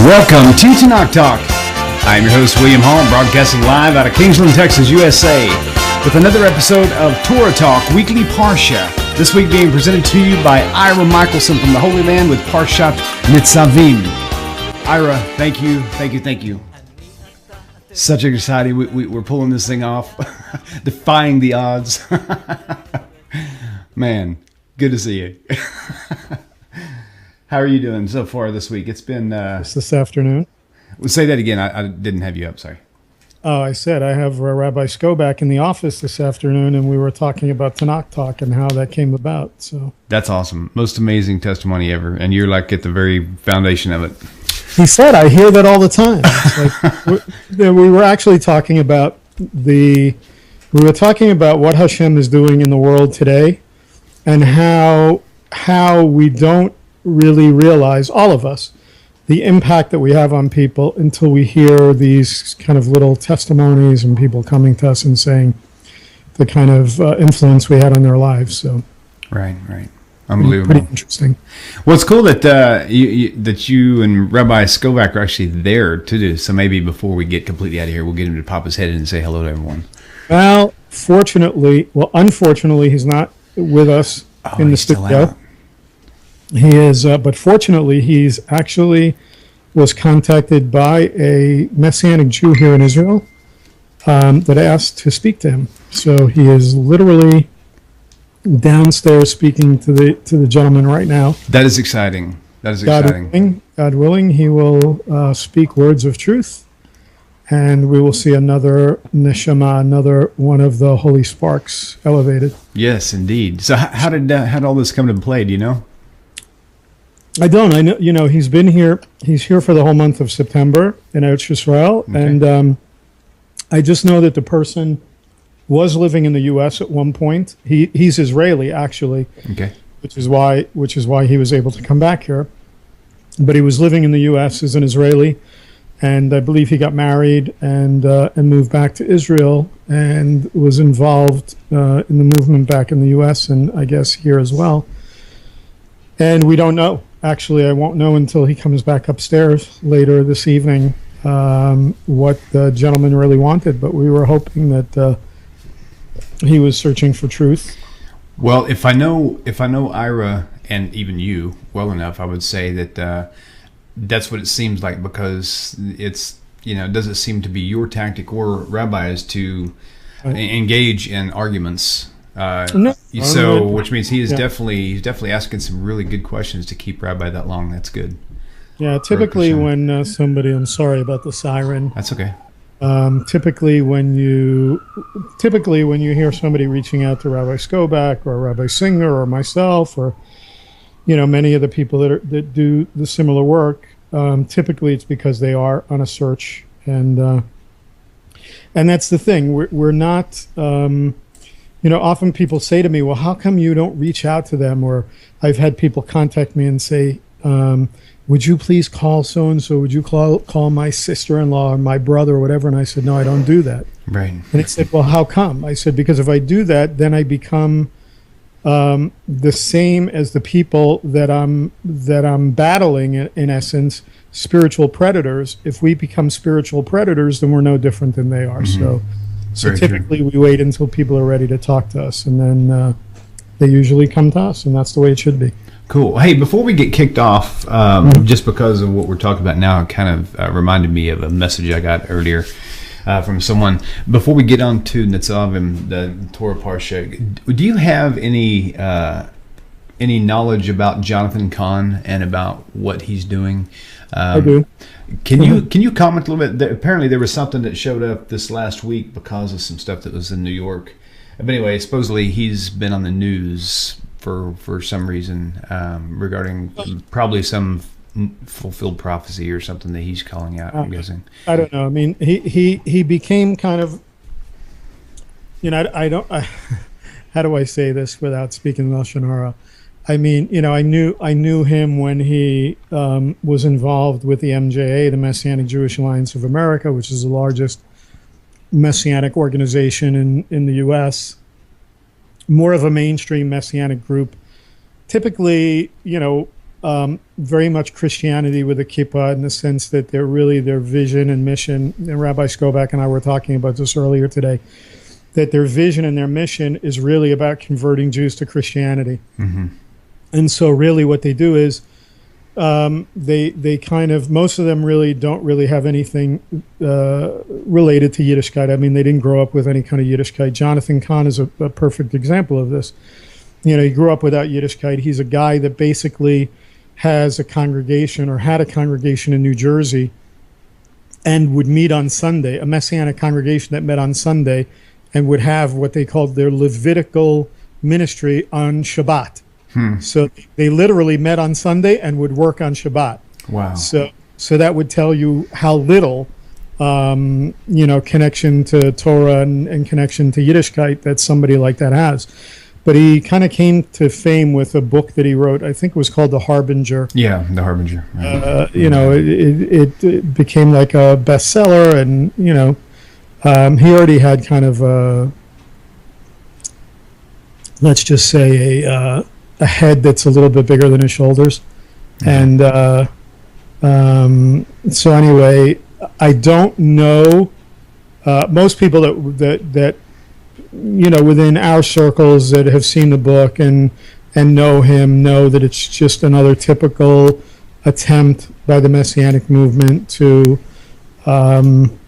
Welcome to Tenak Talk. I'm your host, William Hall, broadcasting live out of Kingsland, Texas, USA, with another episode of Torah Talk, Weekly Parsha. This week being presented to you by Ira Michelson from the Holy Land with Parshat Nitzavim. Ira, thank you. Such exciting. We're pulling this thing off, defying the odds. Man, good to see you. How are you doing so far this week? It's been... Just this afternoon. Well, say that again. I didn't have you up, sorry. Oh, I said I have Rabbi Sko back in the office this afternoon, and we were talking about Tenak Talk and how that came about. So that's awesome. Most amazing testimony ever, and you're like at the very foundation of it. He said, I hear that all the time. It's like, we were actually talking about what Hashem is doing in the world today, and how we don't really realize, all of us, the impact that we have on people until we hear these kind of little testimonies and people coming to us and saying the kind of influence we had on their lives. So, right, unbelievable, pretty interesting. Well, it's cool that you and Rabbi Skovak are actually there to do. So maybe before we get completely out of here, we'll get him to pop his head in and say hello to everyone. Well, unfortunately, he's not with us in the studio. He is, but fortunately, he's actually was contacted by a Messianic Jew here in Israel that asked to speak to him. So he is literally downstairs speaking to the gentleman right now. That is exciting. God willing, he will speak words of truth, and we will see another neshama, another one of the holy sparks elevated. Yes, indeed. So how did all this come to play? Do you know? I don't. I know. He's been here. He's here for the whole month of September in Eretz Yisrael, okay. And I just know that the person was living in the U.S. at one point. He's Israeli, actually. Okay. Which is why he was able to come back here. But he was living in the U.S. as an Israeli, and I believe he got married and moved back to Israel and was involved in the movement back in the U.S. and I guess here as well. And we don't know. Actually, I won't know until he comes back upstairs later this evening what the gentleman really wanted. But we were hoping that he was searching for truth. Well, if I know Ira and even you well enough, I would say that that's what it seems like, because it's it doesn't seem to be your tactic or Rabbi's to engage in arguments. No. So, which means he's definitely asking some really good questions to keep Rabbi that long. That's good. Yeah, typically when somebody, I'm sorry about the siren. That's okay. Typically when you hear somebody reaching out to Rabbi Skobak or Rabbi Singer or myself or many of the people that do the similar work, typically it's because they are on a search, and that's the thing. We're not. Often people say to me, well, how come you don't reach out to them? Or I've had people contact me and say, would you please call so-and-so? Would you call my sister-in-law or my brother or whatever? And I said, no, I don't do that. Right. And he said, well, how come? I said, because if I do that, then I become the same as the people that I'm battling, in essence, spiritual predators. If we become spiritual predators, then we're no different than they are. Mm-hmm. So typically we wait until people are ready to talk to us, and then they usually come to us, and that's the way it should be. Cool. Hey, before we get kicked off, just because of what we're talking about now, it kind of reminded me of a message I got earlier from someone. Before we get on to Nitzavim, the Torah Parsha, do you have any knowledge about Jonathan Kahn and about what he's doing? I do. Can you comment a little bit? Apparently there was something that showed up this last week because of some stuff that was in New York. But anyway, supposedly he's been on the news for some reason regarding probably some fulfilled prophecy or something that he's calling out, I'm guessing. I don't know. I mean, he became kind of, how do I say this without speaking Lashon Hara? I mean, I knew him when he was involved with the MJA, the Messianic Jewish Alliance of America, which is the largest Messianic organization in the U.S., more of a mainstream Messianic group. Typically, very much Christianity with a kippah, in the sense that they're really their vision and mission. And Rabbi Skobach and I were talking about this earlier today, that their vision and their mission is really about converting Jews to Christianity. Mm-hmm. And so really what they do is they kind of, most of them really don't really have anything related to Yiddishkeit. I mean, they didn't grow up with any kind of Yiddishkeit. Jonathan Kahn is a perfect example of this. You know, he grew up without Yiddishkeit. He's a guy that basically has a congregation, or had a congregation in New Jersey, and would meet on Sunday, a Messianic congregation that met on Sunday and would have what they called their Levitical ministry on Shabbat. So they literally met on Sunday and would work on Shabbat. Wow. So that would tell you how little, connection to Torah and connection to Yiddishkeit that somebody like that has. But he kind of came to fame with a book that he wrote. I think it was called The Harbinger. Yeah, The Harbinger. Right. It became like a bestseller, and he already had kind of let's just say a head that's a little bit bigger than his shoulders. Mm-hmm. And so anyway, I don't know. Most people that within our circles that have seen the book and know him know that it's just another typical attempt by the Messianic movement to come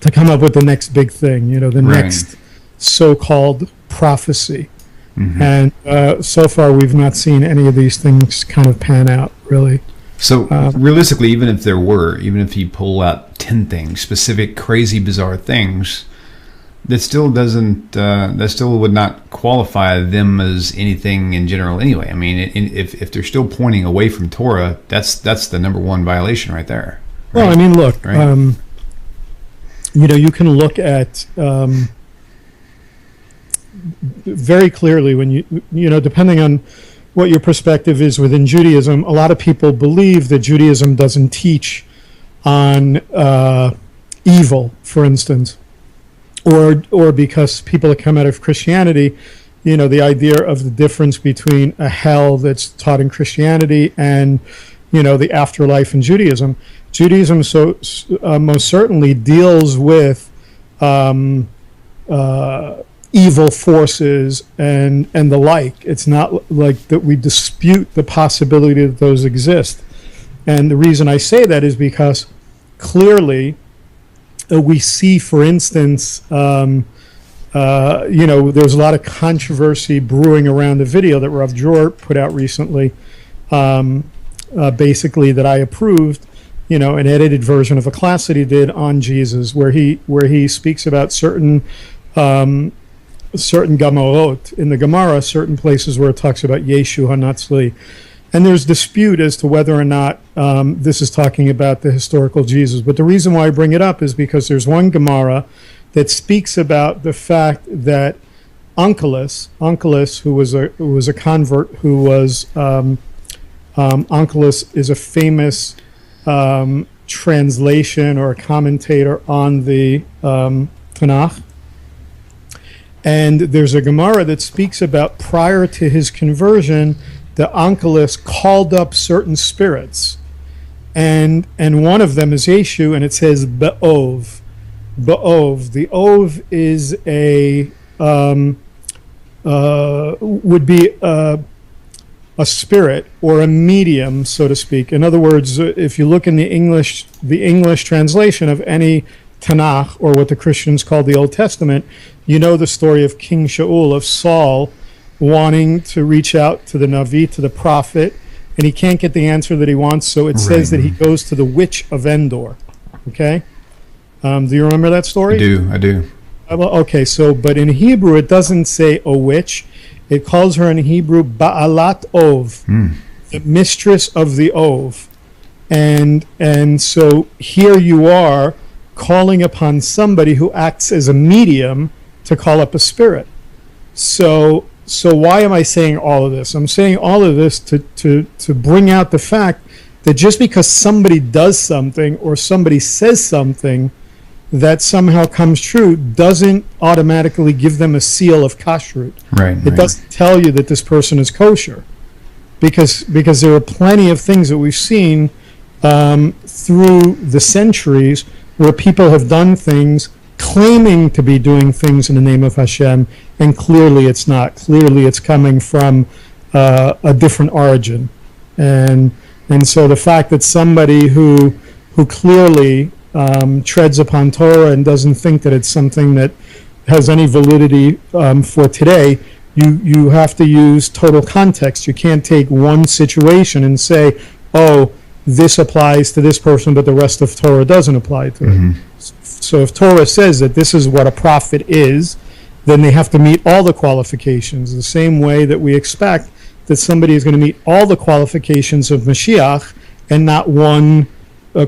up with the next big thing, next so-called prophecy. Mm-hmm. And so far, we've not seen any of these things kind of pan out, really. So realistically, even if you pull out 10 things, specific, crazy, bizarre things, that still would not qualify them as anything in general anyway. I mean, if they're still pointing away from Torah, that's the number one violation right there. Right? Well, I mean, look, right? You can look at very clearly when you depending on what your perspective is within Judaism, a lot of people believe that Judaism doesn't teach on evil, for instance, or because people that come out of Christianity, the idea of the difference between a hell that's taught in Christianity and the afterlife in Judaism. Judaism most certainly deals with evil forces and the like. It's not like that we dispute the possibility that those exist. And the reason I say that is because clearly we see, for instance, there's a lot of controversy brewing around the video that Rav Dror put out recently, basically that I approved, an edited version of a class that he did on Jesus, where he speaks about certain Gemorot in the Gemara, certain places where it talks about Yeshu HaNatzli. And there's dispute as to whether or not this is talking about the historical Jesus. But the reason why I bring it up is because there's one Gemara that speaks about the fact that Onkelos, who was a convert, who was Onkelos is a famous translation or a commentator on the Tenak. And there's a Gemara that speaks about prior to his conversion, the Onkelos called up certain spirits, and one of them is Yeshu, and it says Be'ov. Be'ov. The Ov is would be a spirit or a medium, so to speak. In other words, if you look in the English translation of any Tanakh, or what the Christians call the Old Testament, the story of King Shaul, of Saul, wanting to reach out to the Navi, to the prophet, and he can't get the answer that he wants, so it says that he goes to the witch of Endor. Okay? Do you remember that story? I do. Well, okay, but in Hebrew it doesn't say a witch. It calls her in Hebrew Ba'alat Ov, the mistress of the Ov. And so here you are calling upon somebody who acts as a medium to call up a spirit. So why am I saying all of this? I'm saying all of this to bring out the fact that just because somebody does something or somebody says something that somehow comes true doesn't automatically give them a seal of kashrut. Right. It doesn't tell you that this person is kosher. because there are plenty of things that we've seen through the centuries where people have done things claiming to be doing things in the name of Hashem, and clearly it's not. Clearly it's coming from a different origin. And so the fact that somebody who clearly treads upon Torah and doesn't think that it's something that has any validity for today, you have to use total context. You can't take one situation and say, oh, this applies to this person, but the rest of Torah doesn't apply to it. So if Torah says that this is what a prophet is, then they have to meet all the qualifications, the same way that we expect that somebody is going to meet all the qualifications of Mashiach and not one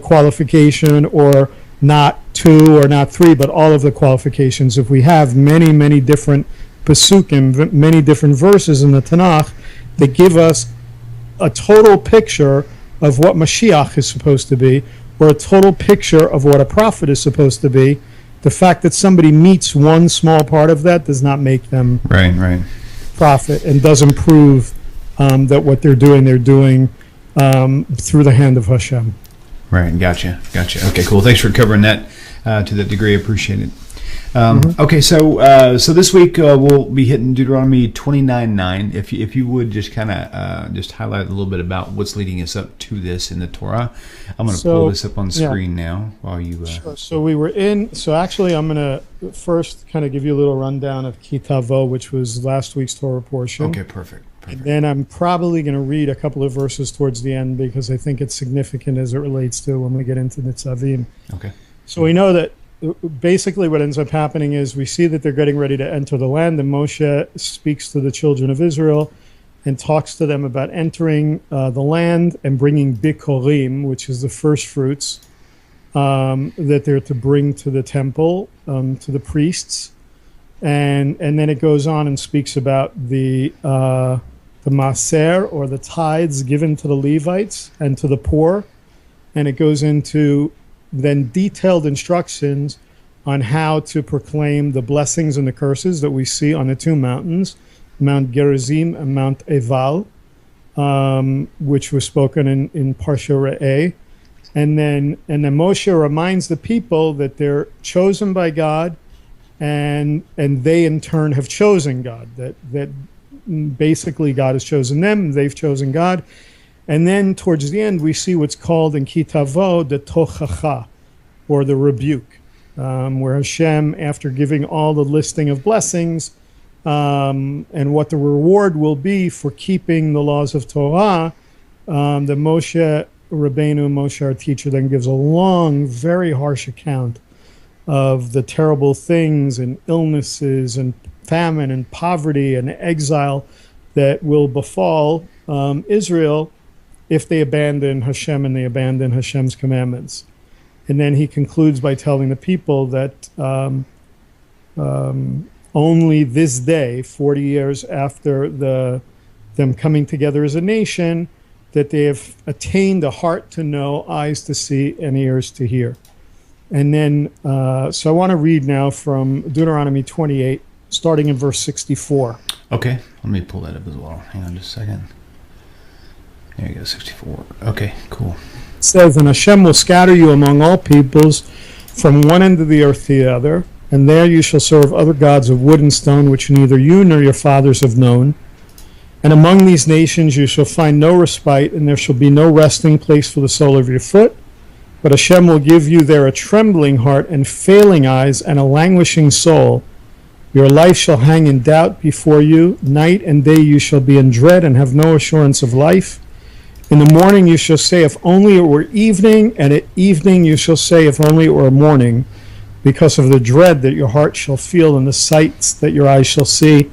qualification, or not two or not three, but all of the qualifications. If we have many, many different Pesukim, many different verses in the Tanakh that give us a total picture of what Mashiach is supposed to be, or a total picture of what a prophet is supposed to be, the fact that somebody meets one small part of that does not make them prophet, and doesn't prove that what they're doing through the hand of Hashem. Right, gotcha. Okay, cool. Thanks for covering that to that degree. I appreciate it. Okay, so this week we'll be hitting Deuteronomy 29:9. If you would just kind of just highlight a little bit about what's leading us up to this in the Torah. I'm going to pull this up on the screen now while you. Sure. So we were in. So actually, I'm going to first kind of give you a little rundown of Kitavo, which was last week's Torah portion. Okay, perfect. And then I'm probably going to read a couple of verses towards the end because I think it's significant as it relates to when we get into Nitzavim. Okay. So we know that basically what ends up happening is we see that they're getting ready to enter the land, and Moshe speaks to the children of Israel and talks to them about entering the land and bringing bikorim, which is the first fruits that they're to bring to the temple, to the priests. And then it goes on and speaks about the maaser, or the tithes given to the Levites and to the poor. And it goes into then detailed instructions on how to proclaim the blessings and the curses that we see on the two mountains, Mount Gerizim and Mount Eval, which was spoken in Parsha Re'eh. And then Moshe reminds the people that they're chosen by God, and they in turn have chosen God, that basically God has chosen them, they've chosen God. And then towards the end we see what's called in Kitavo the Tochacha, or the rebuke, where Hashem, after giving all the listing of blessings and what the reward will be for keeping the laws of Torah, the Moshe Rabbeinu, Moshe our teacher, then gives a long, very harsh account of the terrible things and illnesses and famine and poverty and exile that will befall Israel if they abandon Hashem and they abandon Hashem's commandments. And then he concludes by telling the people that only this day, 40 years after them coming together as a nation, that they have attained a heart to know, eyes to see, and ears to hear. And then, so I want to read now from Deuteronomy 28, starting in verse 64. Okay, let me pull that up as well. Hang on just a second. There you go, 64. Okay, cool. It says, and Hashem will scatter you among all peoples from one end of the earth to the other, and there you shall serve other gods of wood and stone, which neither you nor your fathers have known. And among these nations you shall find no respite, and there shall be no resting place for the sole of your foot. But Hashem will give you there a trembling heart and failing eyes and a languishing soul. Your life shall hang in doubt before you. Night and day you shall be in dread and have no assurance of life. In the morning you shall say, if only it were evening, and at evening you shall say, if only it were morning, because of the dread that your heart shall feel and the sights that your eyes shall see.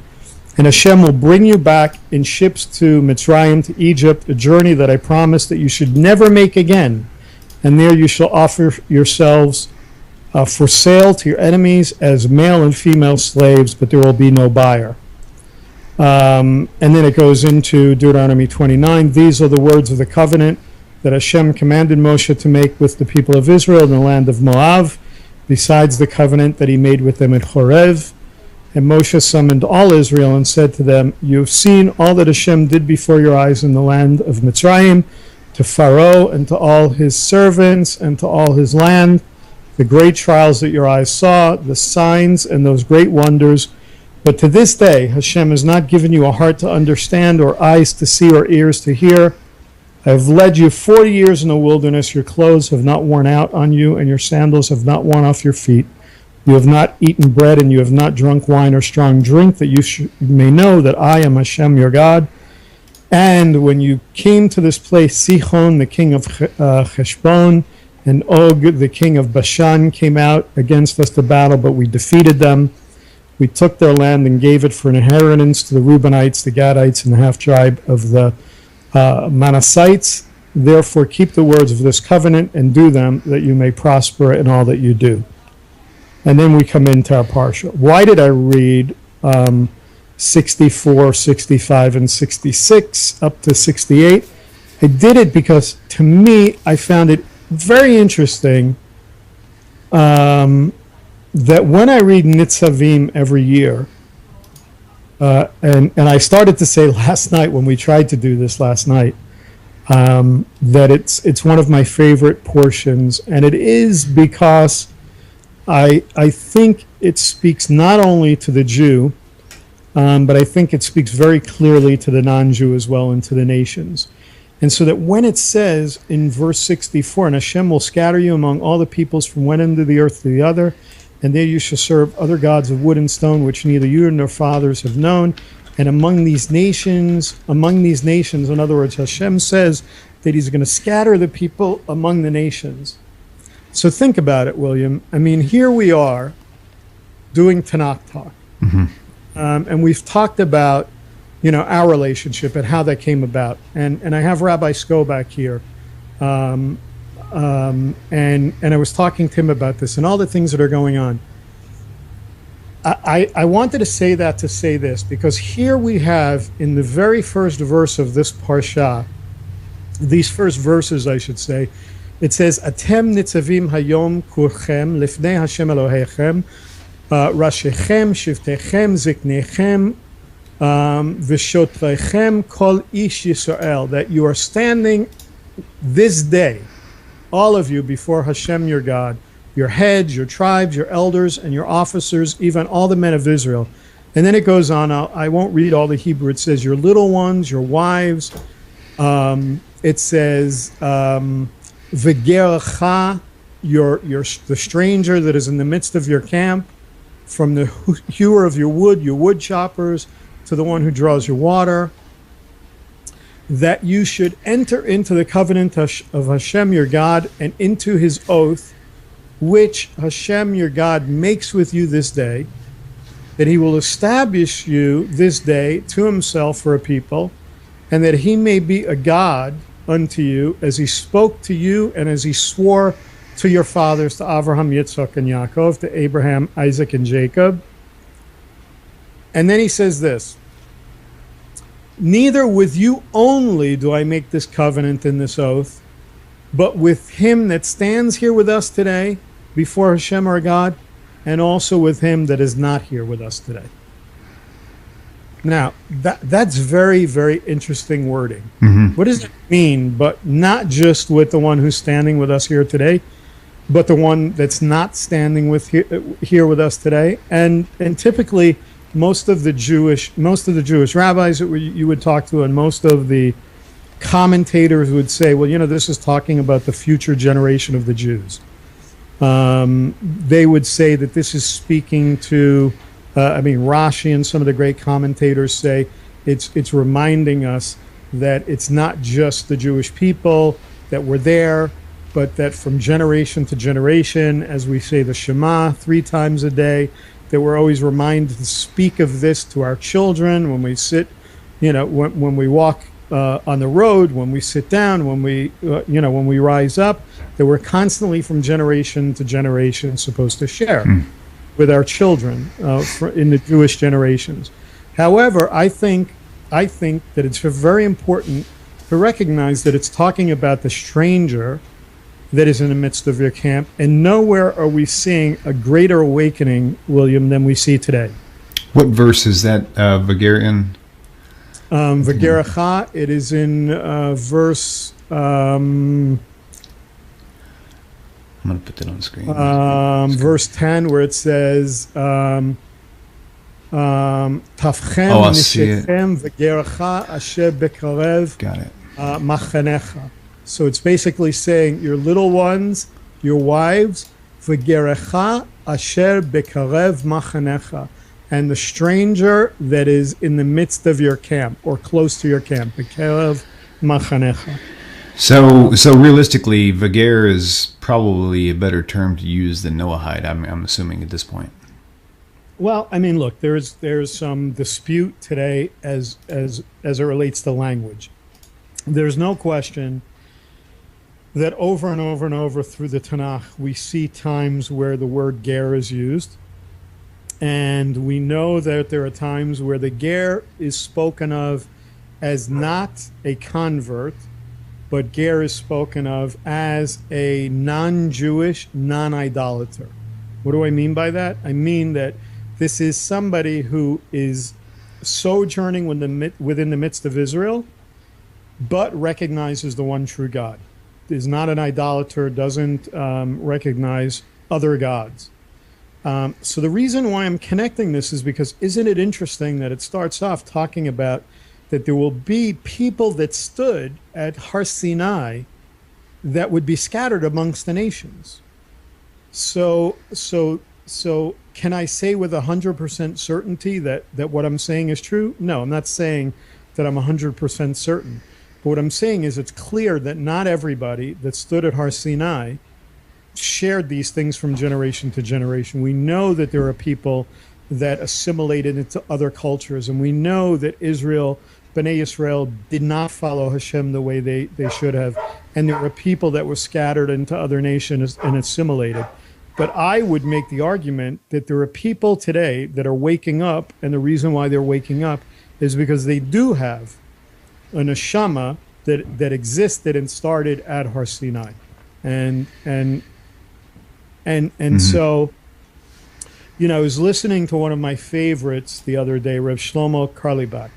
And Hashem will bring you back in ships to Mitzrayim, to Egypt, a journey that I promised that you should never make again. And there you shall offer yourselves for sale to your enemies as male and female slaves, but there will be no buyer. And then it goes into Deuteronomy 29. These are the words of the covenant that Hashem commanded Moshe to make with the people of Israel in the land of Moab, besides the covenant that he made with them at Horeb. And Moshe summoned all Israel and said to them, "You have seen all that Hashem did before your eyes in the land of Mitzrayim, to Pharaoh and to all his servants and to all his land, the great trials that your eyes saw, the signs and those great wonders. But to this day, Hashem has not given you a heart to understand or eyes to see or ears to hear. I have led you 40 years in the wilderness. Your clothes have not worn out on you, and your sandals have not worn off your feet. You have not eaten bread, and you have not drunk wine or strong drink, that you may know that I am Hashem your God. And when you came to this place, Sihon, the king of Heshbon, and Og, the king of Bashan, came out against us to battle, but we defeated them. We took their land and gave it for an inheritance to the Reubenites, the Gadites, and the half-tribe of the Manassites. Therefore keep the words of this covenant and do them, that you may prosper in all that you do." And then we come into our parsha. Why did I read 64, 65, and 66 up to 68? I did it because, to me, I found it very interesting that when I read Nitzavim every year, and I started to say last night when we tried to do this last night, that it's one of my favorite portions, and it is because I think it speaks not only to the Jew, but I think it speaks very clearly to the non-Jew as well, and to the nations. And so that when it says in verse 64, "And Hashem will scatter you among all the peoples from one end of the earth to the other, and there you shall serve other gods of wood and stone, which neither you nor fathers have known. And among these nations, in other words, Hashem says that he's going to scatter the people among the nations." So think about it, William. I mean, here we are doing Tenak talk. And we've talked about, our relationship and how that came about. And I have Rabbi Skobach here. And I was talking to him about this and all the things that are going on. I wanted to say that to say this, because here we have in the very first verse of this parsha, these first verses, I should say, it says, "Atem nitzavim hayom kurchem lifnei Hashem Elohechem, rashechem, shivtechem, ziknechem, v'shotrechem kol ish Yisrael," that you are standing this day, all of you, before Hashem your God, your heads, your tribes, your elders, and your officers, even all the men of Israel. And then it goes on. I won't read all the Hebrew. It says your little ones, your wives. It says v'gerecha, the stranger that is in the midst of your camp, from the hewer of your wood choppers, to the one who draws your water, that you should enter into the covenant of Hashem your God and into his oath, which Hashem your God makes with you this day, that he will establish you this day to himself for a people, and that he may be a God unto you, as he spoke to you and as he swore to your fathers, to Abraham, Yitzchak, and Yaakov, to Abraham, Isaac, and Jacob. And then he says this, "Neither with you only do I make this covenant and this oath, but with him that stands here with us today before Hashem our God, and also with him that is not here with us today." Now, that's very, very interesting wording. What does it mean? But not just with the one who's standing with us here today, but the one that's not standing with here with us today. And typically, most of the Jewish rabbis that you would talk to, and most of the commentators would say, well, this is talking about the future generation of the Jews. They would say that this is speaking to, Rashi and some of the great commentators say it's reminding us that it's not just the Jewish people that were there, but that from generation to generation, as we say the Shema 3 times a day, that we're always reminded to speak of this to our children when we sit, when we walk on the road, when we sit down, when we rise up, that we're constantly from generation to generation supposed to share with our children in the Jewish generations. However, I think that it's very important to recognize that it's talking about the stranger that is in the midst of your camp, and nowhere are we seeing a greater awakening, William, than we see today. What verse is that, V'ger in? V'gerecha, it is in verse... I'm going to put that on the screen. Verse 10, where it says, Tafchem nishechem v'gerecha asher bekarev machanecha. So it's basically saying, your little ones, your wives, v'gerecha asher bekarev machanecha, and the stranger that is in the midst of your camp, or close to your camp, bekarev machanecha. So realistically, V'ger is probably a better term to use than Noahide, I'm assuming at this point. Well, I mean, look, there's some dispute today as it relates to language. There's no question that over and over and over through the Tanakh, we see times where the word ger is used. And we know that there are times where the ger is spoken of as not a convert, but ger is spoken of as a non-Jewish, non-idolater. What do I mean by that? I mean that this is somebody who is sojourning within the midst of Israel, but recognizes the one true God. Is not an idolater, doesn't recognize other gods. So the reason why I'm connecting this is because isn't it interesting that it starts off talking about that there will be people that stood at Har Sinai that would be scattered amongst the nations. So can I say with 100% certainty that what I'm saying is true? No, I'm not saying that I'm 100% certain. But what I'm saying is it's clear that not everybody that stood at Har Sinai shared these things from generation to generation. We know that there are people that assimilated into other cultures, and we know that Bnei Israel did not follow Hashem the way they should have, and there were people that were scattered into other nations and assimilated. But I would make the argument that there are people today that are waking up, and the reason why they're waking up is because they do have a neshama that existed and started at Har Sinai, and so, you know, I was listening to one of my favorites the other day, Reb Shlomo Karlibach,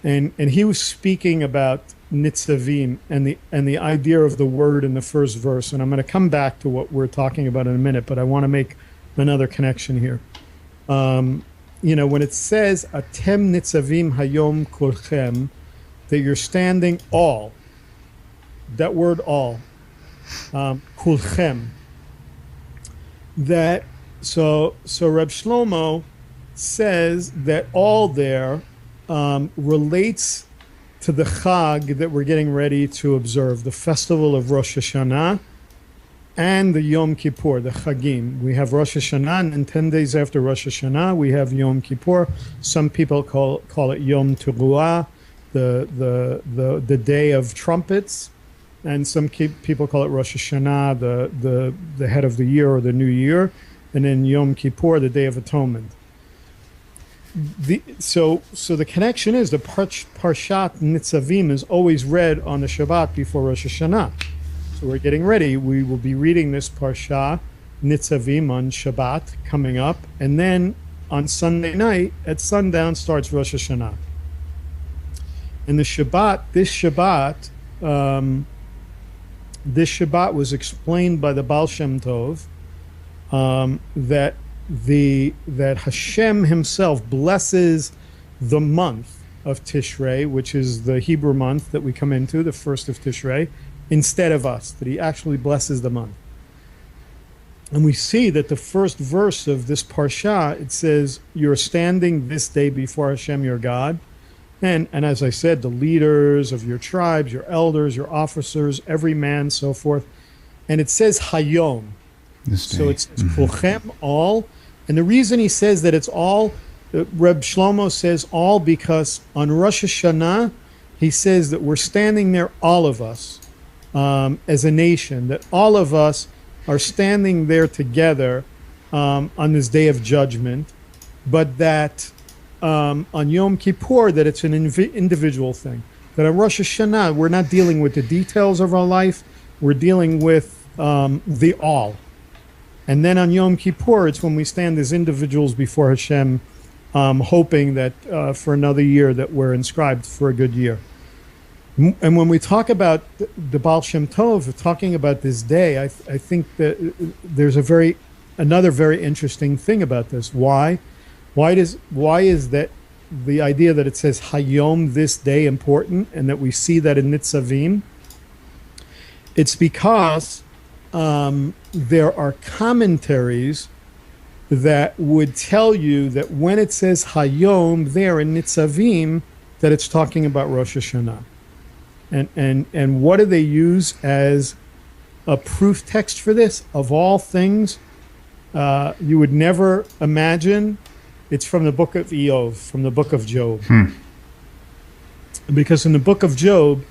and he was speaking about Nitzavim and the idea of the word in the first verse. And I'm going to come back to what we're talking about in a minute, but I want to make another connection here. You know, when it says Atem Nitzavim Hayom Kulchem, that you're standing all, that word all, Kulchem, that so Reb Shlomo says that all there relates to the Chag that we're getting ready to observe, the festival of Rosh Hashanah and the Yom Kippur, the Chagim. We have Rosh Hashanah, and 10 days after Rosh Hashanah, we have Yom Kippur. Some people call it Yom Teruah, the day of trumpets, and some people call it Rosh Hashanah, the head of the year or the new year, and then Yom Kippur, the Day of Atonement. So the connection is the Parshat Nitzavim is always read on the Shabbat before Rosh Hashanah. So we're getting ready. We will be reading this Parsha Nitzavim on Shabbat coming up, and then on Sunday night at sundown starts Rosh Hashanah. And this Shabbat was explained by the Baal Shem Tov that Hashem himself blesses the month of Tishrei, which is the Hebrew month that we come into, the first of Tishrei, instead of us, that he actually blesses the month. And we see that the first verse of this Parsha, it says, you're standing this day before Hashem your God. And as I said, the leaders of your tribes, your elders, your officers, every man, so forth. And it says Hayom. So it's Kulchem, all. And the reason he says that it's all, Reb Shlomo says all, because on Rosh Hashanah, he says that we're standing there, all of us, as a nation, that all of us are standing there together on this day of judgment, but that on Yom Kippur, that it's an individual thing. That on Rosh Hashanah, we're not dealing with the details of our life, we're dealing with the all. And then on Yom Kippur, it's when we stand as individuals before Hashem hoping that for another year that we're inscribed for a good year. And when we talk about the Baal Shem Tov, talking about this day, I think that there's another very interesting thing about this. Why is that the idea that it says Hayom, this day, important, and that we see that in Nitzavim? It's because there are commentaries that would tell you that when it says Hayom there in Nitzavim, that it's talking about Rosh Hashanah. And what do they use as a proof text for this? Of all things, you would never imagine. It's from the book of Eov, from the book of Job. Because in the book of Job,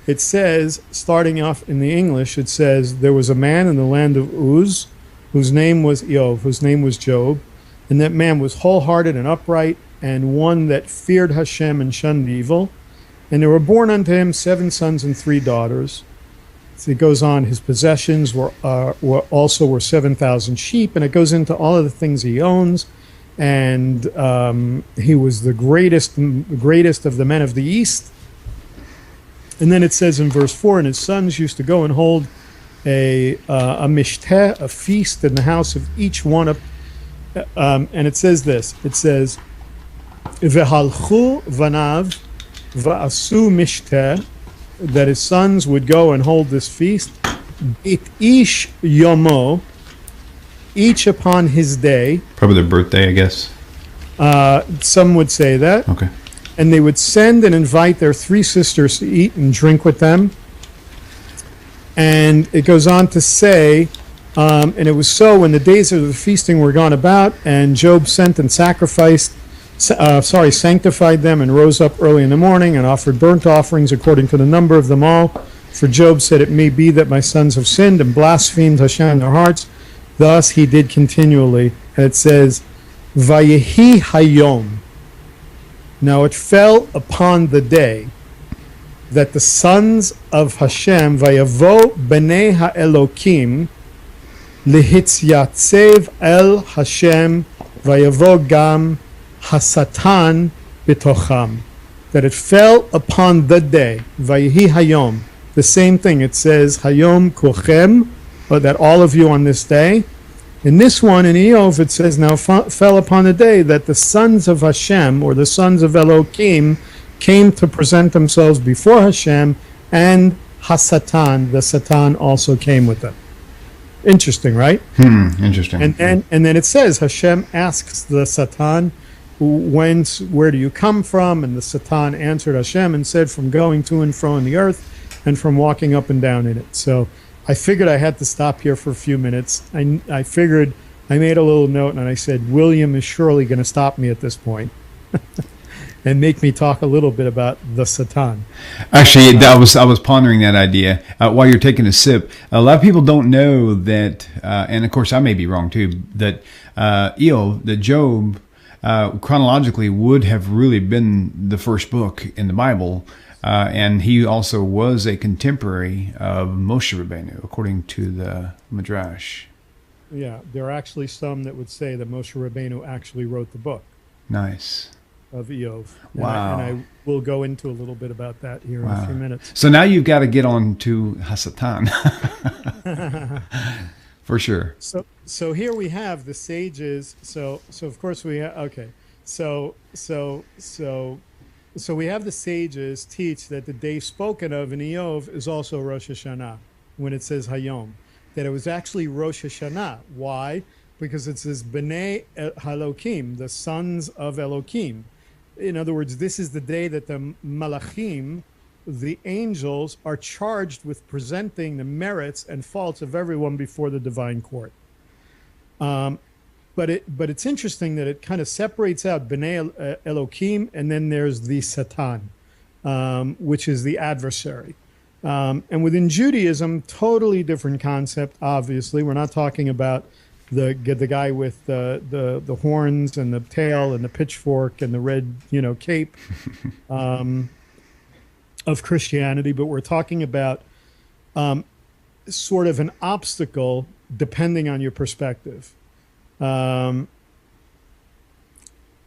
it says, starting off in the English, it says, there was a man in the land of Uz, whose name was Eov, whose name was Job, and that man was wholehearted and upright, and one that feared Hashem and shunned evil. And there were born unto him 7 sons and 3 daughters. So it goes on, his possessions were 7,000 sheep, and it goes into all of the things he owns. And he was the greatest of the men of the East. And then it says in verse 4, and his sons used to go and hold a mishteh, a feast in the house of each one of, and it says this, it says, V'halchu vanav va'asu mishteh, that his sons would go and hold this feast, it ish yomo, each upon his day. Probably their birthday, I guess. Some would say that. Okay. And they would send and invite their 3 sisters to eat and drink with them. And it goes on to say, and it was so when the days of the feasting were gone about, and Job sent and sanctified them, and rose up early in the morning and offered burnt offerings according to the number of them all. For Job said, it may be that my sons have sinned and blasphemed Hashem in their hearts. Thus he did continually. And it says, Vayehi Hayom. Now it fell upon the day that the sons of Hashem, Vayavo B'nei HaElokim, Lihitzyatzeva El Hashem, Vayavo Gam Hasatan B'tocham. That it fell upon the day, Vayehi Hayom. The same thing, it says, Hayom Kulchem, or that all of you on this day. In this one, in Eov, it says, now fell upon the day that the sons of Hashem, or the sons of Elohim, came to present themselves before Hashem, and Hasatan, the Satan, also came with them. Interesting, right? Interesting. And then it says, Hashem asks the Satan, where do you come from? And the Satan answered Hashem and said, from going to and fro in the earth, and from walking up and down in it. So I figured I had to stop here for a few minutes. I figured, I made a little note, and I said, William is surely going to stop me at this point and make me talk a little bit about the Satan. Actually, I was pondering that idea while you're taking a sip. A lot of people don't know that, and of course I may be wrong too, that that Job chronologically would have really been the first book in the Bible. And he also was a contemporary of Moshe Rabbeinu, according to the Midrash. Yeah, there are actually some that would say that Moshe Rabbeinu actually wrote the book. Nice. Of Eov. Wow. And I will go into a little bit about that here in a few minutes. So now you've got to get on to Hasatan. For sure. So here we have the sages. So of course we have, okay. So we have the sages teach that the day spoken of in Eov is also Rosh Hashanah when it says Hayom. That it was actually Rosh Hashanah. Why? Because it says B'nei Elohim, the sons of Elohim. In other words, this is the day that the Malachim, the angels, are charged with presenting the merits and faults of everyone before the divine court. But it's interesting that it kind of separates out B'nai Elohim, and then there's the Satan, which is the adversary. And within Judaism, totally different concept. Obviously, we're not talking about the guy with the horns and the tail and the pitchfork and the red cape of Christianity, but we're talking about sort of an obstacle depending on your perspective.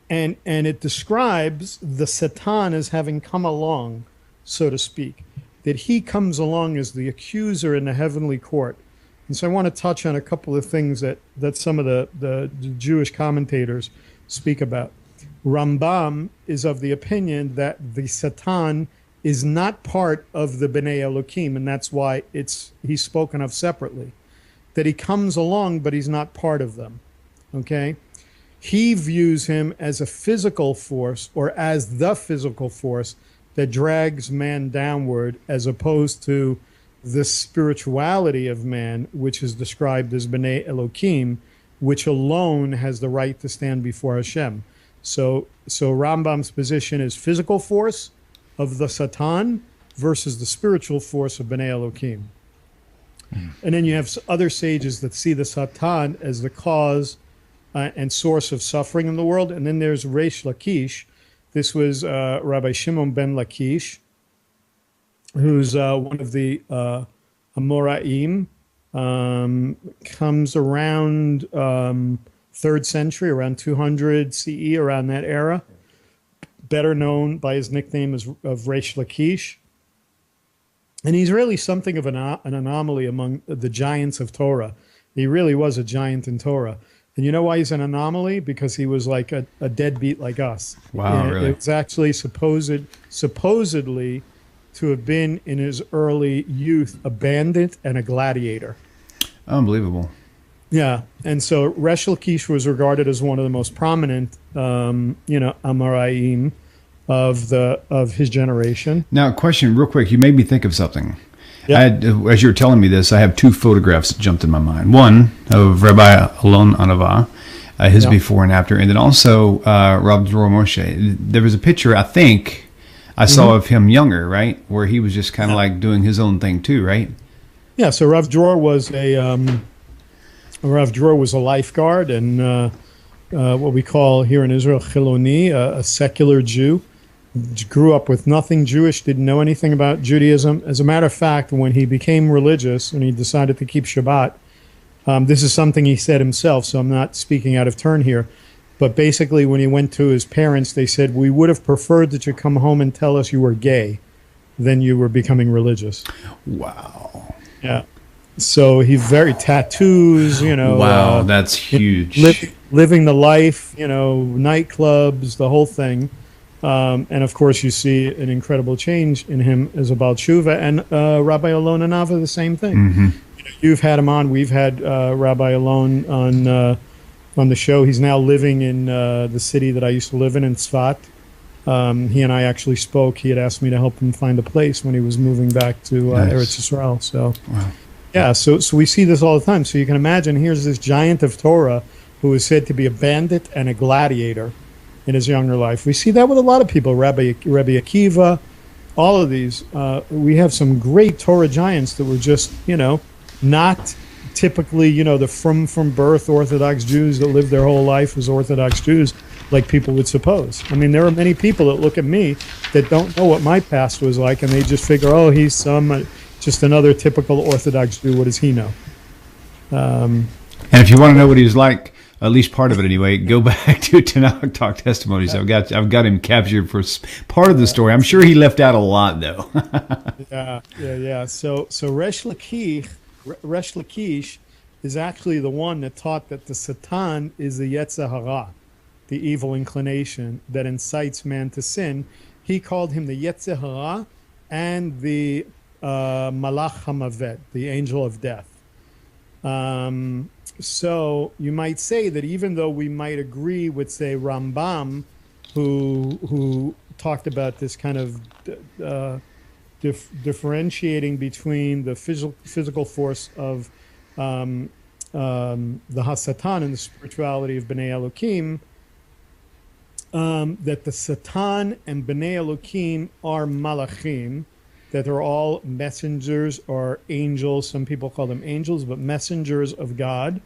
and it describes the Satan as having come along, so to speak, that he comes along as the accuser in the heavenly court. And so I want to touch on a couple of things that some of the Jewish commentators speak about. Rambam is of the opinion that the Satan is not part of the Bnei Elohim, and that's why he's spoken of separately. That he comes along, but he's not part of them. Okay? He views him as a physical force, or as the physical force that drags man downward, as opposed to the spirituality of man, which is described as Bnei Elohim, which alone has the right to stand before Hashem. So Rambam's position is physical force of the Satan versus the spiritual force of Bnei Elohim. And then you have other sages that see the Satan as the cause and source of suffering in the world. And then there's Reish Lakish. This was Rabbi Shimon ben Lakish, who's one of the Amoraim, comes around 3rd century, around 200 CE, around that era. Better known by his nickname of Reish Lakish. And he's really something of an anomaly among the giants of Torah. He really was a giant in Torah. And you know why he's an anomaly? Because he was like a deadbeat like us. Wow, really? It was actually supposedly to have been, in his early youth, a bandit and a gladiator. Unbelievable. Yeah, and so Reish Lakish was regarded as one of the most prominent, Amoraim of his generation. Now, question real quick. You made me think of something. Yep. As you were telling me this, I have 2 photographs that jumped in my mind. One of Rabbi Alon Anava, his before and after, and then also Rav Dror Moshe. There was a picture, I think, I saw of him younger, right, where he was just kind of like doing his own thing too, right? Yeah. So Rav Dror was a lifeguard and what we call here in Israel Chiloni, a secular Jew. Grew up with nothing Jewish, didn't know anything about Judaism. As a matter of fact, when he became religious and he decided to keep Shabbat, this is something he said himself, so I'm not speaking out of turn here. But basically, when he went to his parents, they said, we would have preferred that you come home and tell us you were gay than you were becoming religious. Wow. Yeah. So he very tattoos, Wow, that's huge. Living the life, nightclubs, the whole thing. And of course, you see an incredible change in him as a Baal Tshuva, and Rabbi Alon Anava, the same thing. Mm-hmm. You've had him on. We've had Rabbi Alon on the show. He's now living in the city that I used to live in Tzfat. He and I actually spoke. He had asked me to help him find a place when he was moving back to Eretz Yisrael. So, wow. Yeah, so we see this all the time. So you can imagine, here's this giant of Torah who is said to be a bandit and a gladiator in his younger life. We see that with a lot of people, Rabbi Akiva, all of these. We have some great Torah giants that were just, not typically, the from birth Orthodox Jews that lived their whole life as Orthodox Jews, like people would suppose. I mean, there are many people that look at me that don't know what my past was like, and they just figure, oh, he's just another typical Orthodox Jew. What does he know? And if you want to know what he was like, at least part of it anyway, go back to Tenak Talk Testimonies. I've got him captured for part of the story. I'm sure he left out a lot, though. Yeah. So Reish Lakish is actually the one that taught that the Satan is the Yetzer Hara, the evil inclination that incites man to sin. He called him the Yetzer Hara and the Malach HaMavet, the angel of death. So you might say that even though we might agree with, say, Rambam, who talked about this kind of differentiating between the physical force of the Hasatan and the spirituality of Bnei Elohim, that the Satan and Bnei Elohim are malachim, that they're all messengers or angels. Some people call them angels, but messengers of God.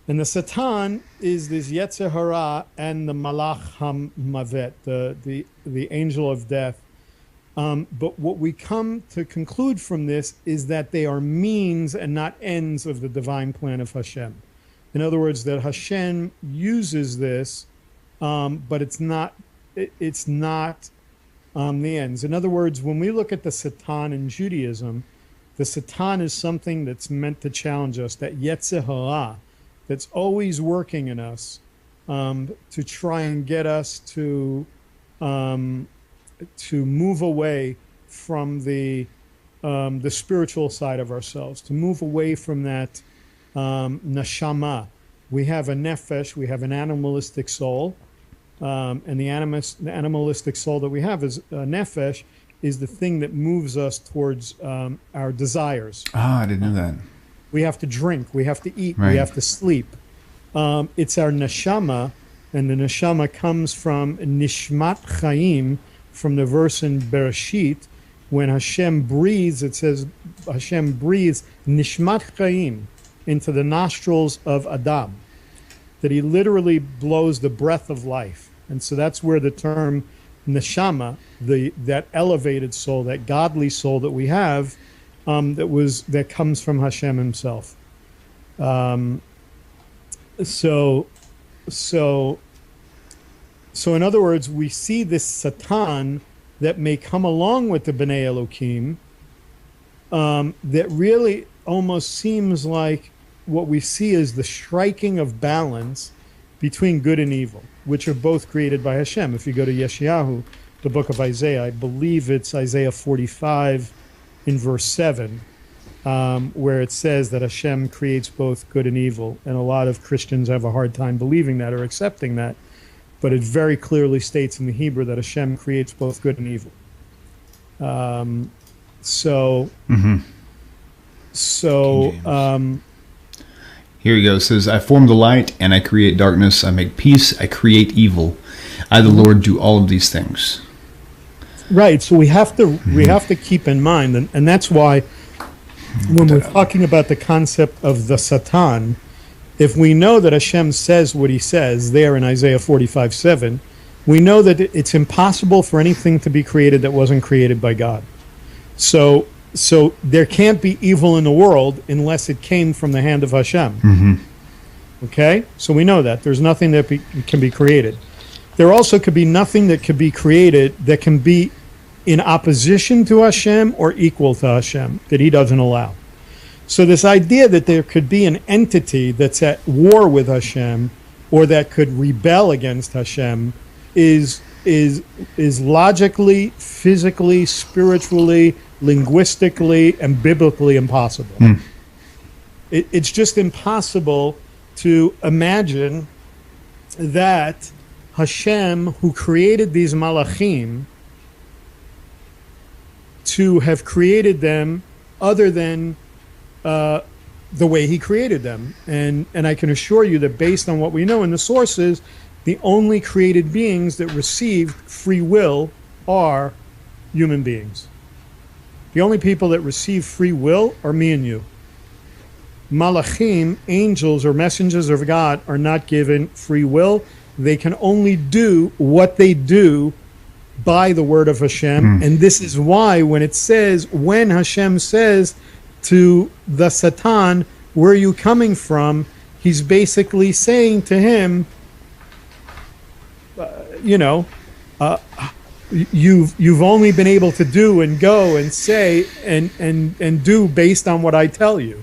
And the Satan is this Yetzer Hara and the Malach HaMavet, the angel of death. But what we come to conclude from this is that they are means and not ends of the divine plan of Hashem. In other words, that Hashem uses this but it's not. It's not the ends. In other words, when we look at the Satan in Judaism, the Satan is something that's meant to challenge us. That Yetzer Hara, that's always working in us to try and get us to move away from the spiritual side of ourselves, to move away from that neshama. We have a nefesh, we have an animalistic soul, and the animalistic soul that we have is nefesh, is the thing that moves us towards our desires. Ah, I didn't know that. We have to drink, we have to eat, Right. we have to sleep. It's our neshama, and the neshama comes from nishmat chaim, from the verse in Bereshit, when Hashem breathes, it says Hashem breathes nishmat chaim into the nostrils of Adam, that he literally blows the breath of life. And so that's where the term neshama, that elevated soul, that godly soul that we have, that comes from Hashem himself. So in other words, we see this Satan that may come along with the Bnei Elokim, that really almost seems like what we see is the striking of balance between good and evil, which are both created by Hashem. If you go to Yeshayahu, the book of Isaiah, I believe it's Isaiah 45 in verse 7, where it says that Hashem creates both good and evil. And a lot of Christians have a hard time believing that or accepting that. But it very clearly states in the Hebrew that Hashem creates both good and evil. Here he goes. It says, I form the light and I create darkness. I make peace. I create evil. I, the Lord, do all of these things. Right. So we have to keep in mind, and that's why when we're talking about the concept of the Satan, if we know that Hashem says what he says there in Isaiah 45:7, we know that it's impossible for anything to be created that wasn't created by God. So there can't be evil in the world unless it came from the hand of Hashem. Mm-hmm. Okay? So we know that. There's nothing that can be created. There also could be nothing that could be created that can be in opposition to Hashem or equal to Hashem, that he doesn't allow. So this idea that there could be an entity that's at war with Hashem or that could rebel against Hashem is logically, physically, spiritually, linguistically, and biblically impossible. It's just impossible to imagine that Hashem, who created these malachim, to have created them other than the way he created them. And I can assure you that based on what we know in the sources, the only created beings that received free will are human beings. The only people that receive free will are me and you. Malachim, angels or messengers of God, are not given free will. They can only do what they do by the word of Hashem. And this is why when Hashem says to the Satan, where are you coming from? He's basically saying to him, you've only been able to do and go and say and do based on what I tell you.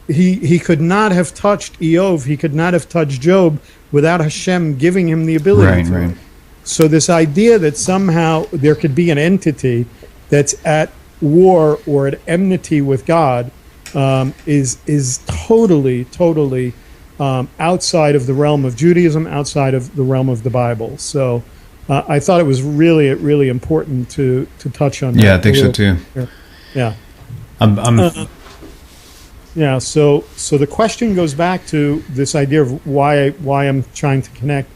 He could not have touched Eov, he could not have touched Job without Hashem giving him the ability to. Right. So this idea that somehow there could be an entity that's at war or at enmity with God is totally outside of the realm of Judaism, outside of the realm of the Bible. So I thought it was really important to touch on that. Yeah, I think so too. Yeah. I'm So the question goes back to this idea of why I'm trying to connect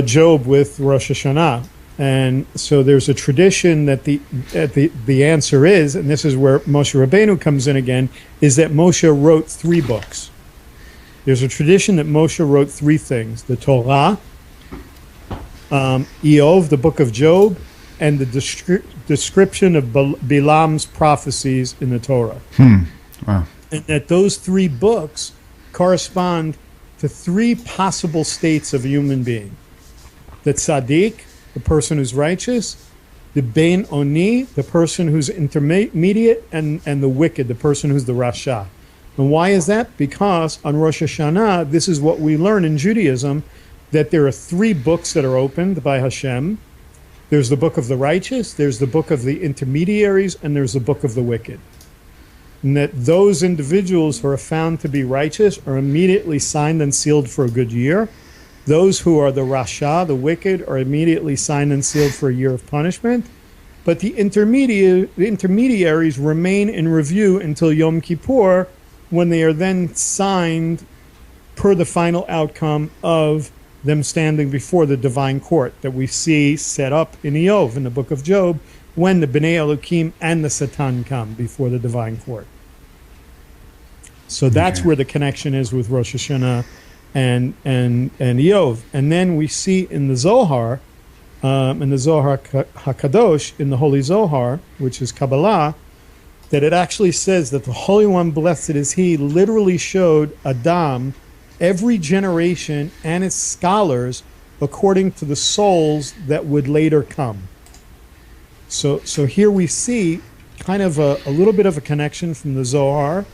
Job with Rosh Hashanah. And so there's a tradition that the answer is, and this is where Moshe Rabbeinu comes in again, is that Moshe wrote 3 books. There's a tradition that Moshe wrote 3 things: the Torah, Eov, the book of Job, and the description of Bilam's prophecies in the Torah. Wow. And that those 3 books correspond to three possible states of a human being. The tzaddik, the person who's righteous, the bein oni, the person who's intermediate, and the wicked, the person who's the rasha. And why is that? Because on Rosh Hashanah, this is what we learn in Judaism, that there are three books that are opened by Hashem. There's the book of the righteous, there's the book of the intermediaries, and there's the book of the wicked. And that those individuals who are found to be righteous are immediately signed and sealed for a good year. Those who are the rasha, the wicked, are immediately signed and sealed for a year of punishment. But the intermediaries remain in review until Yom Kippur, when they are then signed per the final outcome of them standing before the divine court that we see set up in Eov, in the book of Job, when the Bnei Elokim and the Satan come before the divine court. So that's where the connection is with Rosh Hashanah and Eov. And then we see in the Zohar, HaKadosh, in the Holy Zohar, which is Kabbalah, that it actually says that the Holy One, blessed is He, literally showed Adam every generation and its scholars according to the souls that would later come. So here we see kind of a little bit of a connection from the Zohar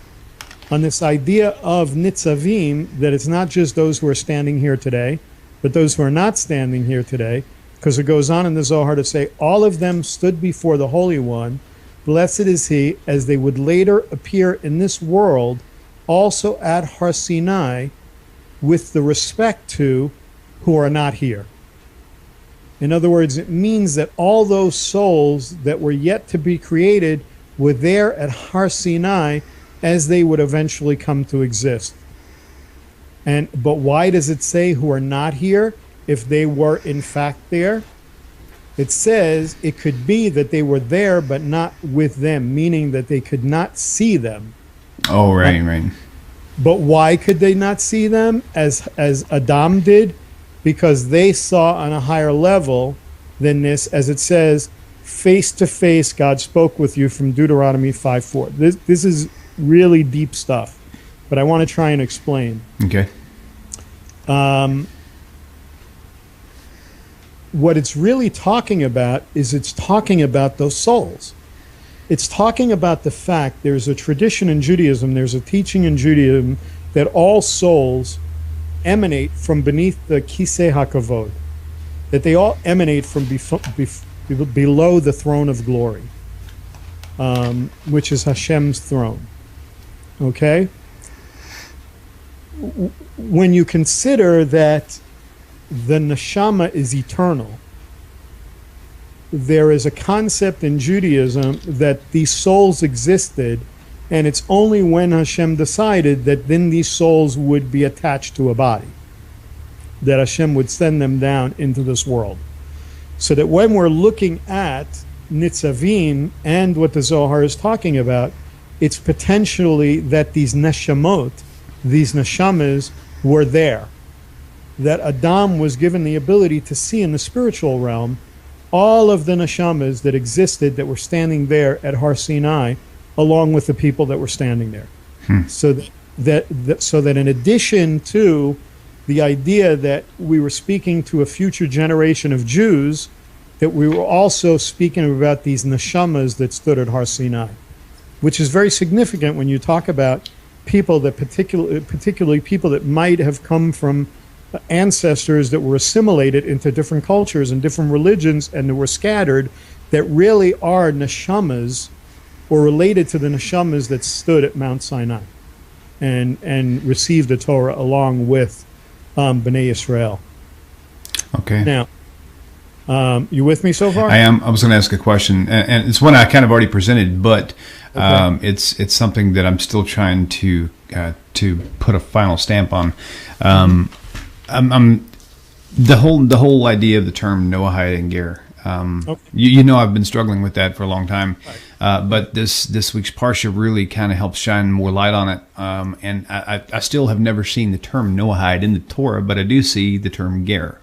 on this idea of Nitzavim, that it's not just those who are standing here today, but those who are not standing here today, because it goes on in the Zohar to say, all of them stood before the Holy One, blessed is He, as they would later appear in this world, also at Har Sinai, with the respect to who are not here. In other words, it means that all those souls that were yet to be created were there at Har Sinai as they would eventually come to exist. But why does it say who are not here if they were in fact there? It says it could be that they were there but not with them, meaning that they could not see them. Oh, right. But why could they not see them as Adam did? Because they saw on a higher level than this, as it says, face to face God spoke with you, from Deuteronomy 5:4. This is really deep stuff, but I want to try and explain. Okay. What it's really talking about is it's talking about those souls. It's talking about the fact there's a tradition in Judaism, there's a teaching in Judaism that all souls emanate from beneath the Kisei HaKavod, that they all emanate from below the throne of glory, which is Hashem's throne. Okay? When you consider that the neshama is eternal, there is a concept in Judaism that these souls existed, and it's only when Hashem decided that then these souls would be attached to a body, that Hashem would send them down into this world. So that when we're looking at Nitzavim and what the Zohar is talking about, it's potentially that these neshamot, these neshamas, were there. That Adam was given the ability to see in the spiritual realm all of the neshamas that existed that were standing there at Har Sinai, along with the people that were standing there. So that in addition to the idea that we were speaking to a future generation of Jews, that we were also speaking about these neshamas that stood at Har Sinai, which is very significant when you talk about people that particularly people that might have come from ancestors that were assimilated into different cultures and different religions and that were scattered, that really are neshamas or related to the neshamas that stood at Mount Sinai and received the Torah along with Bnei Israel. Okay. Now, you with me so far? I am. I was going to ask a question, and it's one I kind of already presented, but it's something that I'm still trying to put a final stamp on. I'm the whole idea of the term Noahide and Ger. You know, I've been struggling with that for a long time, but this week's Parsha really kind of helps shine more light on it. And I still have never seen the term Noahide in the Torah, but I do see the term Ger.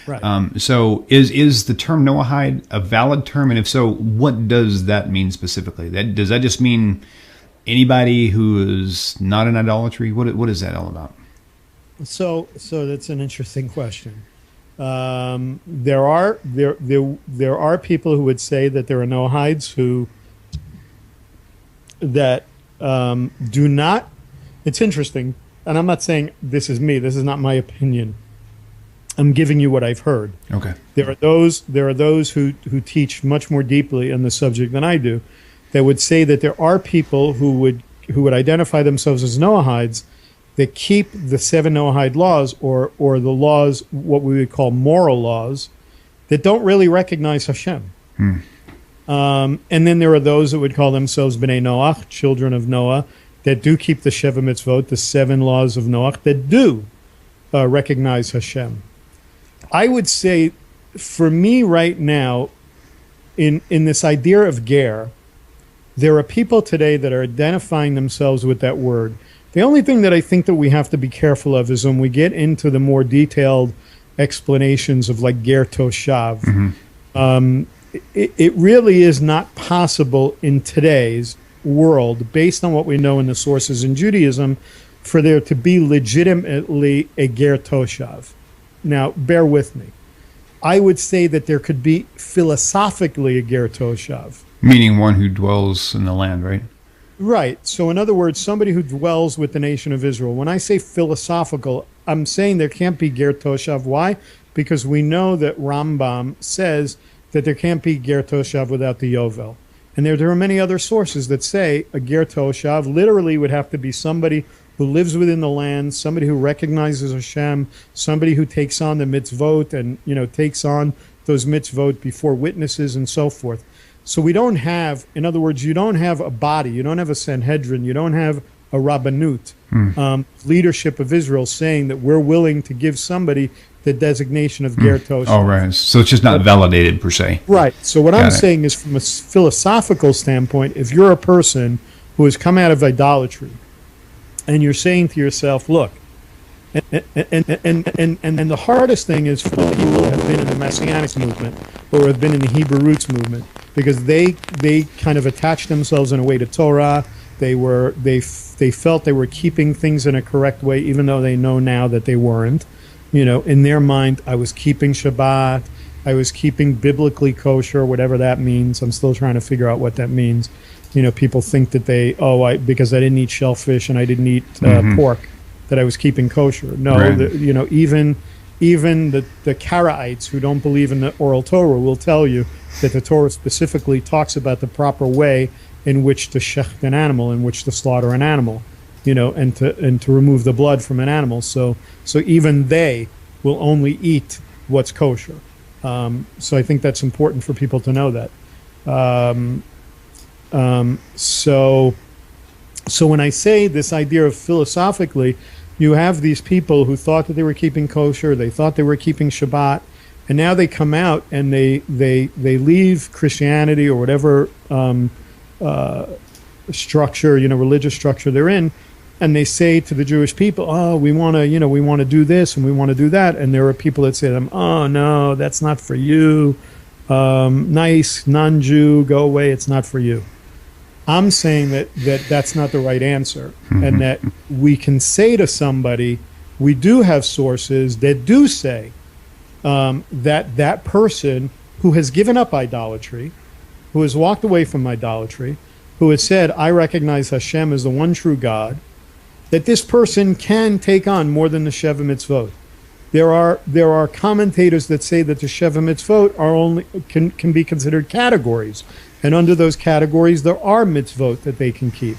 Right. So is the term Noahide a valid term? And if so, what does that mean specifically? Does that just mean anybody who is not in idolatry? What is that all about? So that's an interesting question. There are people who would say that there are Noahides who that do not. It's interesting, and I'm not saying this is me. This is not my opinion. I'm giving you what I've heard. Okay. There are those who teach much more deeply on the subject than I do, that would say that there are people who would identify themselves as Noahides that keep the 7 Noahide laws or the laws, what we would call moral laws, that don't really recognize Hashem. And then there are those that would call themselves B'nai Noach, children of Noah, that do keep the Sheva Mitzvot, the 7 laws of Noach, that do recognize Hashem. I would say, for me right now, in this idea of ger, there are people today that are identifying themselves with that word. The only thing that I think that we have to be careful of is when we get into the more detailed explanations of like ger toshav. It really is not possible in today's world, based on what we know in the sources in Judaism, for there to be legitimately a ger toshav. Now, bear with me. I would say that there could be philosophically a ger toshav. Meaning one who dwells in the land, right? Right. So in other words, somebody who dwells with the nation of Israel. When I say philosophical, I'm saying there can't be ger toshav. Why? Because we know that Rambam says that there can't be ger toshav without the yovel. And there are many other sources that say a ger toshav literally would have to be somebody who lives within the land, somebody who recognizes Hashem, somebody who takes on the mitzvot and, takes on those mitzvot before witnesses and so forth. So we don't have, in other words, you don't have a body, you don't have a Sanhedrin, you don't have a Rabbanut, leadership of Israel saying that we're willing to give somebody the designation of ger toshav. Oh, right. So it's just not validated per se. Right. So what I'm saying is, from a philosophical standpoint, if you're a person who has come out of idolatry and you're saying to yourself, look, and the hardest thing is for people who have been in the Messianic movement or have been in the Hebrew roots movement, because they kind of attached themselves in a way to Torah. They felt they were keeping things in a correct way, even though they know now that they weren't. In their mind, I was keeping Shabbat, I was keeping biblically kosher, whatever that means. I'm still trying to figure out what that means. People think that because I didn't eat shellfish and I didn't eat pork, that I was keeping kosher. No, right. Even the Karaites who don't believe in the oral Torah will tell you that the Torah specifically talks about the proper way in which to shecht an animal, in which to slaughter an animal, and to remove the blood from an animal. So even they will only eat what's kosher. So I think that's important for people to know that. So when I say this idea of philosophically, you have these people who thought that they were keeping kosher, they thought they were keeping Shabbat, and now they come out and they leave Christianity or whatever structure, religious structure they're in, and they say to the Jewish people, "Oh, we want to do this and we want to do that," and there are people that say to them, "Oh no, that's not for you. Nice non-Jew, go away. It's not for you." I'm saying that's not the right answer, and that we can say to somebody, we do have sources that do say that person who has given up idolatry, who has walked away from idolatry, who has said, "I recognize Hashem as the one true God," that this person can take on more than the Sheva Mitzvot. There are commentators that say that the Sheva Mitzvot can be considered categories, and under those categories there are mitzvot that they can keep.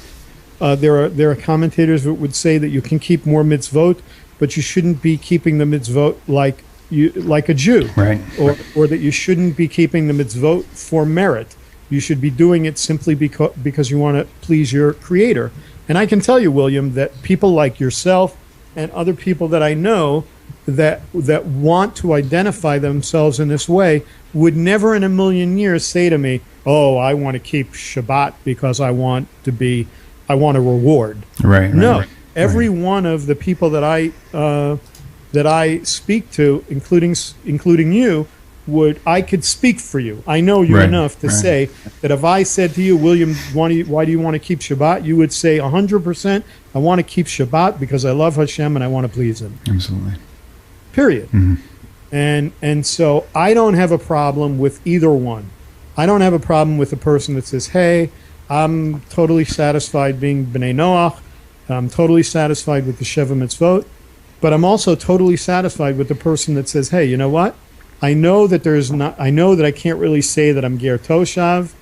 There are commentators that would say that you can keep more mitzvot, but you shouldn't be keeping the mitzvot like a Jew, right? Or that you shouldn't be keeping the mitzvot for merit. You should be doing it simply because you want to please your Creator. And I can tell you, William, that people like yourself and other people that I know that want to identify themselves in this way would never in a million years say to me, "Oh, I want to keep Shabbat because I want a reward." Right. No, right. Every one of the people that I speak to, including you, I could speak for you. I know you enough to say that if I said to you, William, why do you want to keep Shabbat? You would say 100%, I want to keep Shabbat because I love Hashem and I want to please Him. Absolutely. Period. And so I don't have a problem with either one. I don't have a problem with a person that says, hey, I'm totally satisfied being B'nai Noach. I'm totally satisfied with the Sheva Mitzvot. But I'm also totally satisfied with the person that says, hey, you know what? I know that I can't really say that I'm Ger Toshav,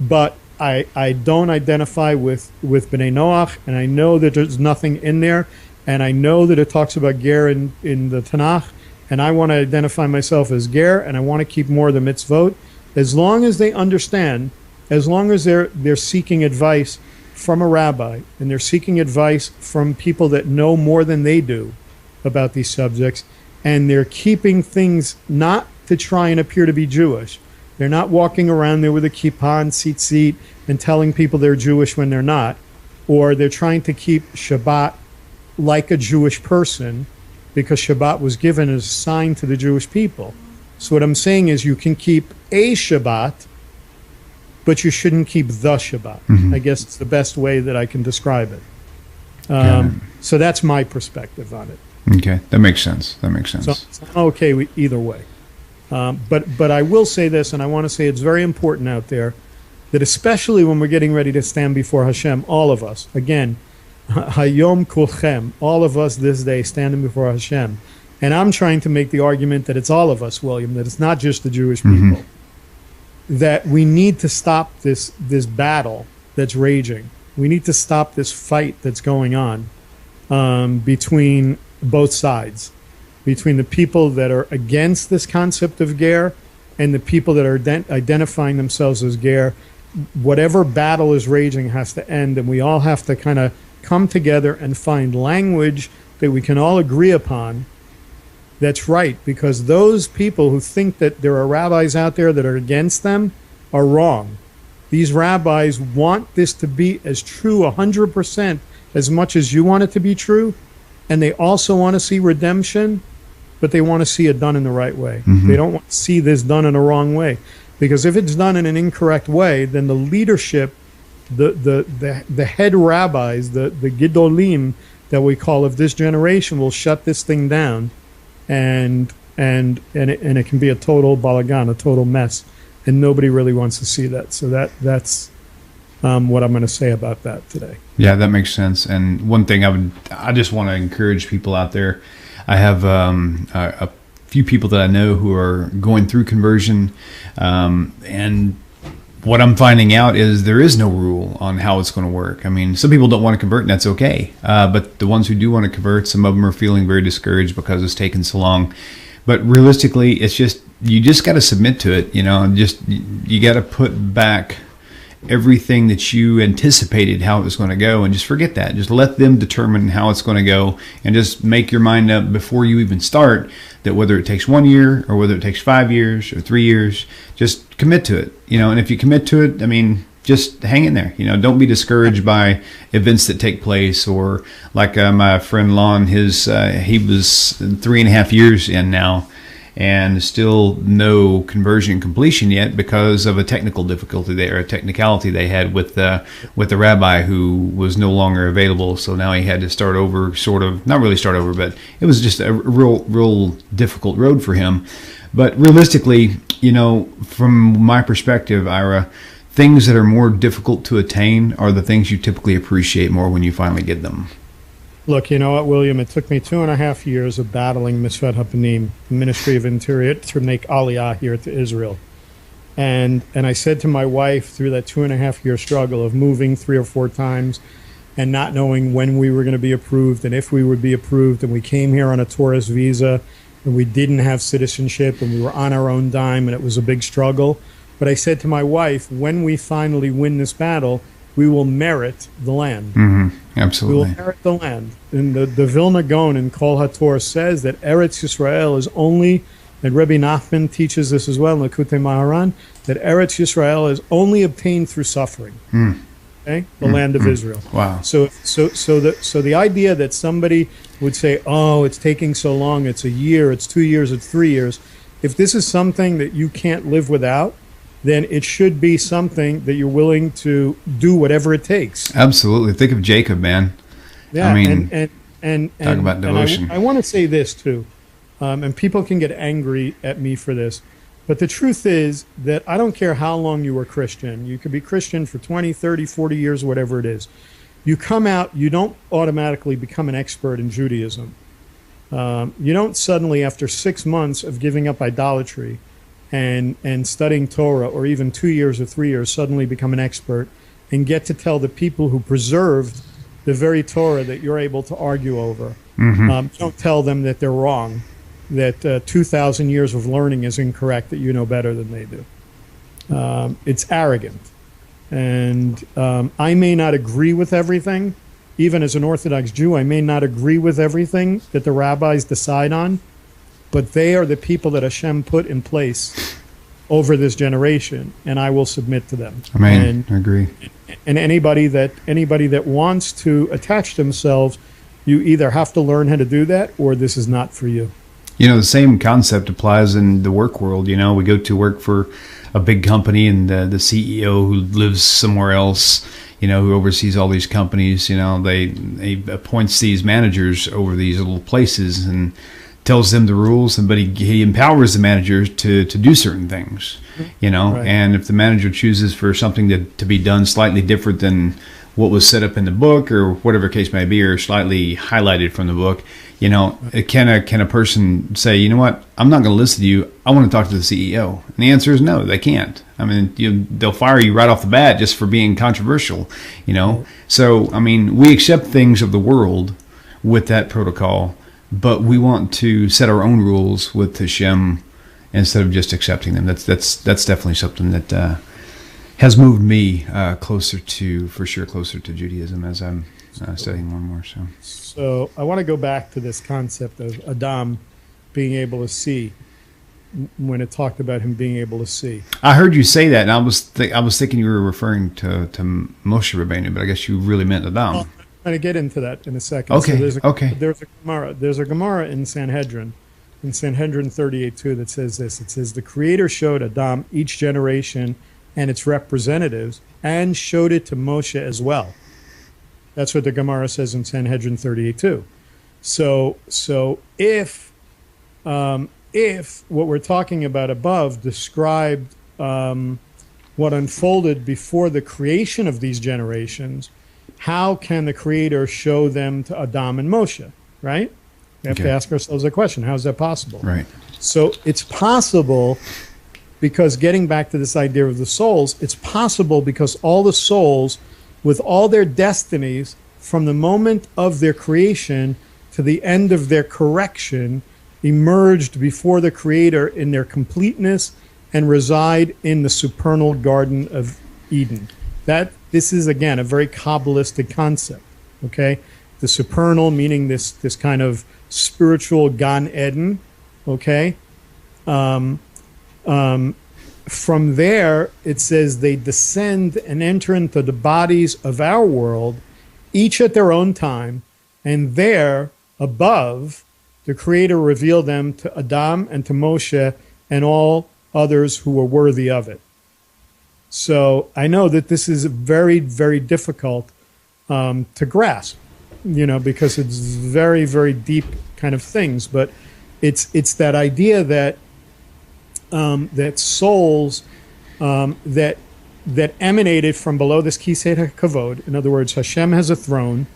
but I don't identify with B'nai Noach, and I know that there's nothing in there, and I know that it talks about Ger in the Tanakh, and I want to identify myself as Ger, and I want to keep more of the mitzvot. As long as they understand, as long as they're seeking advice from a rabbi, and they're seeking advice from people that know more than they do about these subjects, and they're keeping things not to try and appear to be Jewish. They're not walking around there with a kippah and tzitzit and telling people they're Jewish when they're not, or they're trying to keep Shabbat like a Jewish person because Shabbat was given as a sign to the Jewish people. So what I'm saying is you can keep a Shabbat, but you shouldn't keep the Shabbat. I guess it's the best way that I can describe it. So that's my perspective on it. Okay, that makes sense. So I'm okay with either way. But I will say this, and I want to say it's very important out there, that especially when we're getting ready to stand before Hashem, all of us, again, Hayom Kulchem, all of us this day standing before Hashem. And I'm trying to make the argument that it's all of us, William, that it's not just the Jewish people. That we need to stop this battle that's raging. We need to stop this fight that's going on between both sides, between the people that are against this concept of Ger and the people that are identifying themselves as Ger. Whatever battle is raging has to end, and we all have to kind of come together and find language that we can all agree upon that's right, because those people who think that there are rabbis out there that are against them are wrong. These rabbis want this to be as true 100% as much as you want it to be true, and they also want to see redemption, but they want to see it done in the right way. They don't want to see this done in a wrong way, because if it's done in an incorrect way, then the leadership, the head rabbis, the Gidolim that we call of this generation, will shut this thing down, and it can be a total balagan, a total mess, and nobody really wants to see that. So that's what I'm going to say about that today. Yeah, that makes sense. And one thing I just want to encourage people out there. I have a few people that I know who are going through conversion, and what I'm finding out is there is no rule on how it's going to work. I mean, some people don't want to convert, and that's okay. But the ones who do want to convert, some of them are feeling very discouraged because it's taken so long. But realistically, it's just, you just got to submit to it, and just, you got to put back everything that you anticipated how it was going to go, and just forget that. Just let them determine how it's going to go, and just make your mind up before you even start that whether it takes 1 year or whether it takes 5 years or 3 years, just commit to it. And if you commit to it, I mean, just hang in there. Don't be discouraged by events that take place, or like my friend Lon, he was 3.5 years in now, and still no conversion completion yet because of a technical difficulty there, a technicality they had with the rabbi who was no longer available. So now he had to start over, sort of, not really start over, but it was just a real difficult road for him. But realistically, from my perspective, Ira, things that are more difficult to attain are the things you typically appreciate more when you finally get them. Look, you know what, William? It took me 2.5 years of battling Misfed Hapanim, the Ministry of Interior, to make Aliyah here to Israel. And I said to my wife through that 2.5-year struggle of moving 3 or 4 times and not knowing when we were going to be approved and if we would be approved, and we came here on a tourist visa and we didn't have citizenship and we were on our own dime, and it was a big struggle. But I said to my wife, when we finally win this battle, we will merit the land. Absolutely. We will merit the land. And the Vilna Gaon in Kol HaTorah says that Eretz Yisrael is only, and Rebbe Nachman teaches this as well in Likutei Maharan, that Eretz Yisrael is only obtained through suffering. Okay? The land of Israel. Wow. So the idea that somebody would say, oh, it's taking so long, it's a year, it's 2 years, it's 3 years, if this is something that you can't live without, then it should be something that you're willing to do whatever it takes. Absolutely. Think of Jacob, man. Yeah, I mean, talk about devotion. I want to say this too, and people can get angry at me for this, but the truth is that I don't care how long you were Christian. You could be Christian for 20, 30, 40 years, whatever it is. You come out, you don't automatically become an expert in Judaism. You don't suddenly, after 6 months of giving up idolatry and studying Torah, or even 2 years or 3 years, suddenly become an expert and get to tell the people who preserved the very Torah that you're able to argue over. Don't tell them that they're wrong, that 2,000 years of learning is incorrect, that you know better than they do. It's arrogant. And I may not agree with everything. Even as an Orthodox Jew, I may not agree with everything that the rabbis decide on, but they are the people that Hashem put in place over this generation, and I will submit to them. Amen. I agree. And anybody that wants to attach themselves, you either have to learn how to do that, or this is not for you. You know, the same concept applies in the work world. You know, we go to work for a big company, and the CEO who lives somewhere else, you know, who oversees all these companies, you know, they appoints these managers over these little places and tells them the rules, but he empowers the managers to do certain things, you know. Right. And if the manager chooses for something to be done slightly different than what was set up in the book, or whatever case may be, or slightly highlighted from the book, you know, can a person say, you know what, I'm not going to listen to you, I want to talk to the CEO? And the answer is no, they can't. I mean, they'll fire you right off the bat just for being controversial, you know. Right. So, I mean, we accept things of the world with that protocol, but we want to set our own rules with Hashem instead of just accepting them. That's definitely something that has moved me closer to Judaism as I'm studying more and more. So I want to go back to this concept of Adam being able to see, when it talked about him being able to see. I heard you say that, and I was thinking you were referring to Moshe Rabbeinu, but I guess you really meant Adam. Well, I'm going to get into that in a second. Okay. So there's a Gemara in Sanhedrin 38:2 that says this. It says, the Creator showed Adam each generation and its representatives, and showed it to Moshe as well. That's what the Gemara says in Sanhedrin 38:2. So if what we're talking about above described what unfolded before the creation of these generations, how can the Creator show them to Adam and Moshe, right? We have to ask ourselves a question. How is that possible? Right. So it's possible because, getting back to this idea of the souls, it's possible because all the souls, with all their destinies, from the moment of their creation to the end of their correction, emerged before the Creator in their completeness and reside in the supernal Garden of Eden. This is, again, a very Kabbalistic concept, okay? The supernal, meaning this kind of spiritual Gan Eden, okay? From there, it says they descend and enter into the bodies of our world, each at their own time, and there, above, the Creator revealed them to Adam and to Moshe and all others who were worthy of it. So I know that this is very, very difficult to grasp, you know, because it's very, very deep kind of things. But it's that idea that that souls that emanated from below this Kisei HaKavod. In other words, Hashem has a throne,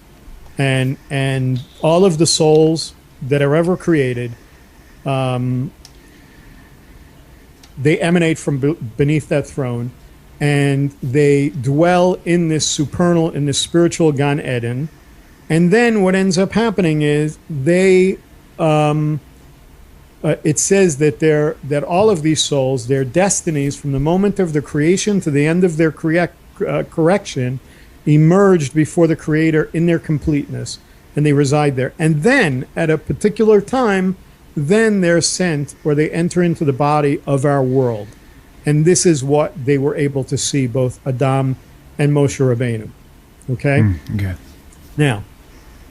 and all of the souls that are ever created, they emanate from beneath that throne, and they dwell in this supernal, in this spiritual Gan Eden. And then what ends up happening is they, it says that all of these souls, their destinies from the moment of the creation to the end of their correction, emerged before the Creator in their completeness, and they reside there. And then, at a particular time, then they're sent, or they enter into the body of our world. And this is what they were able to see, both Adam and Moshe Rabbeinu. Okay? Okay. Now,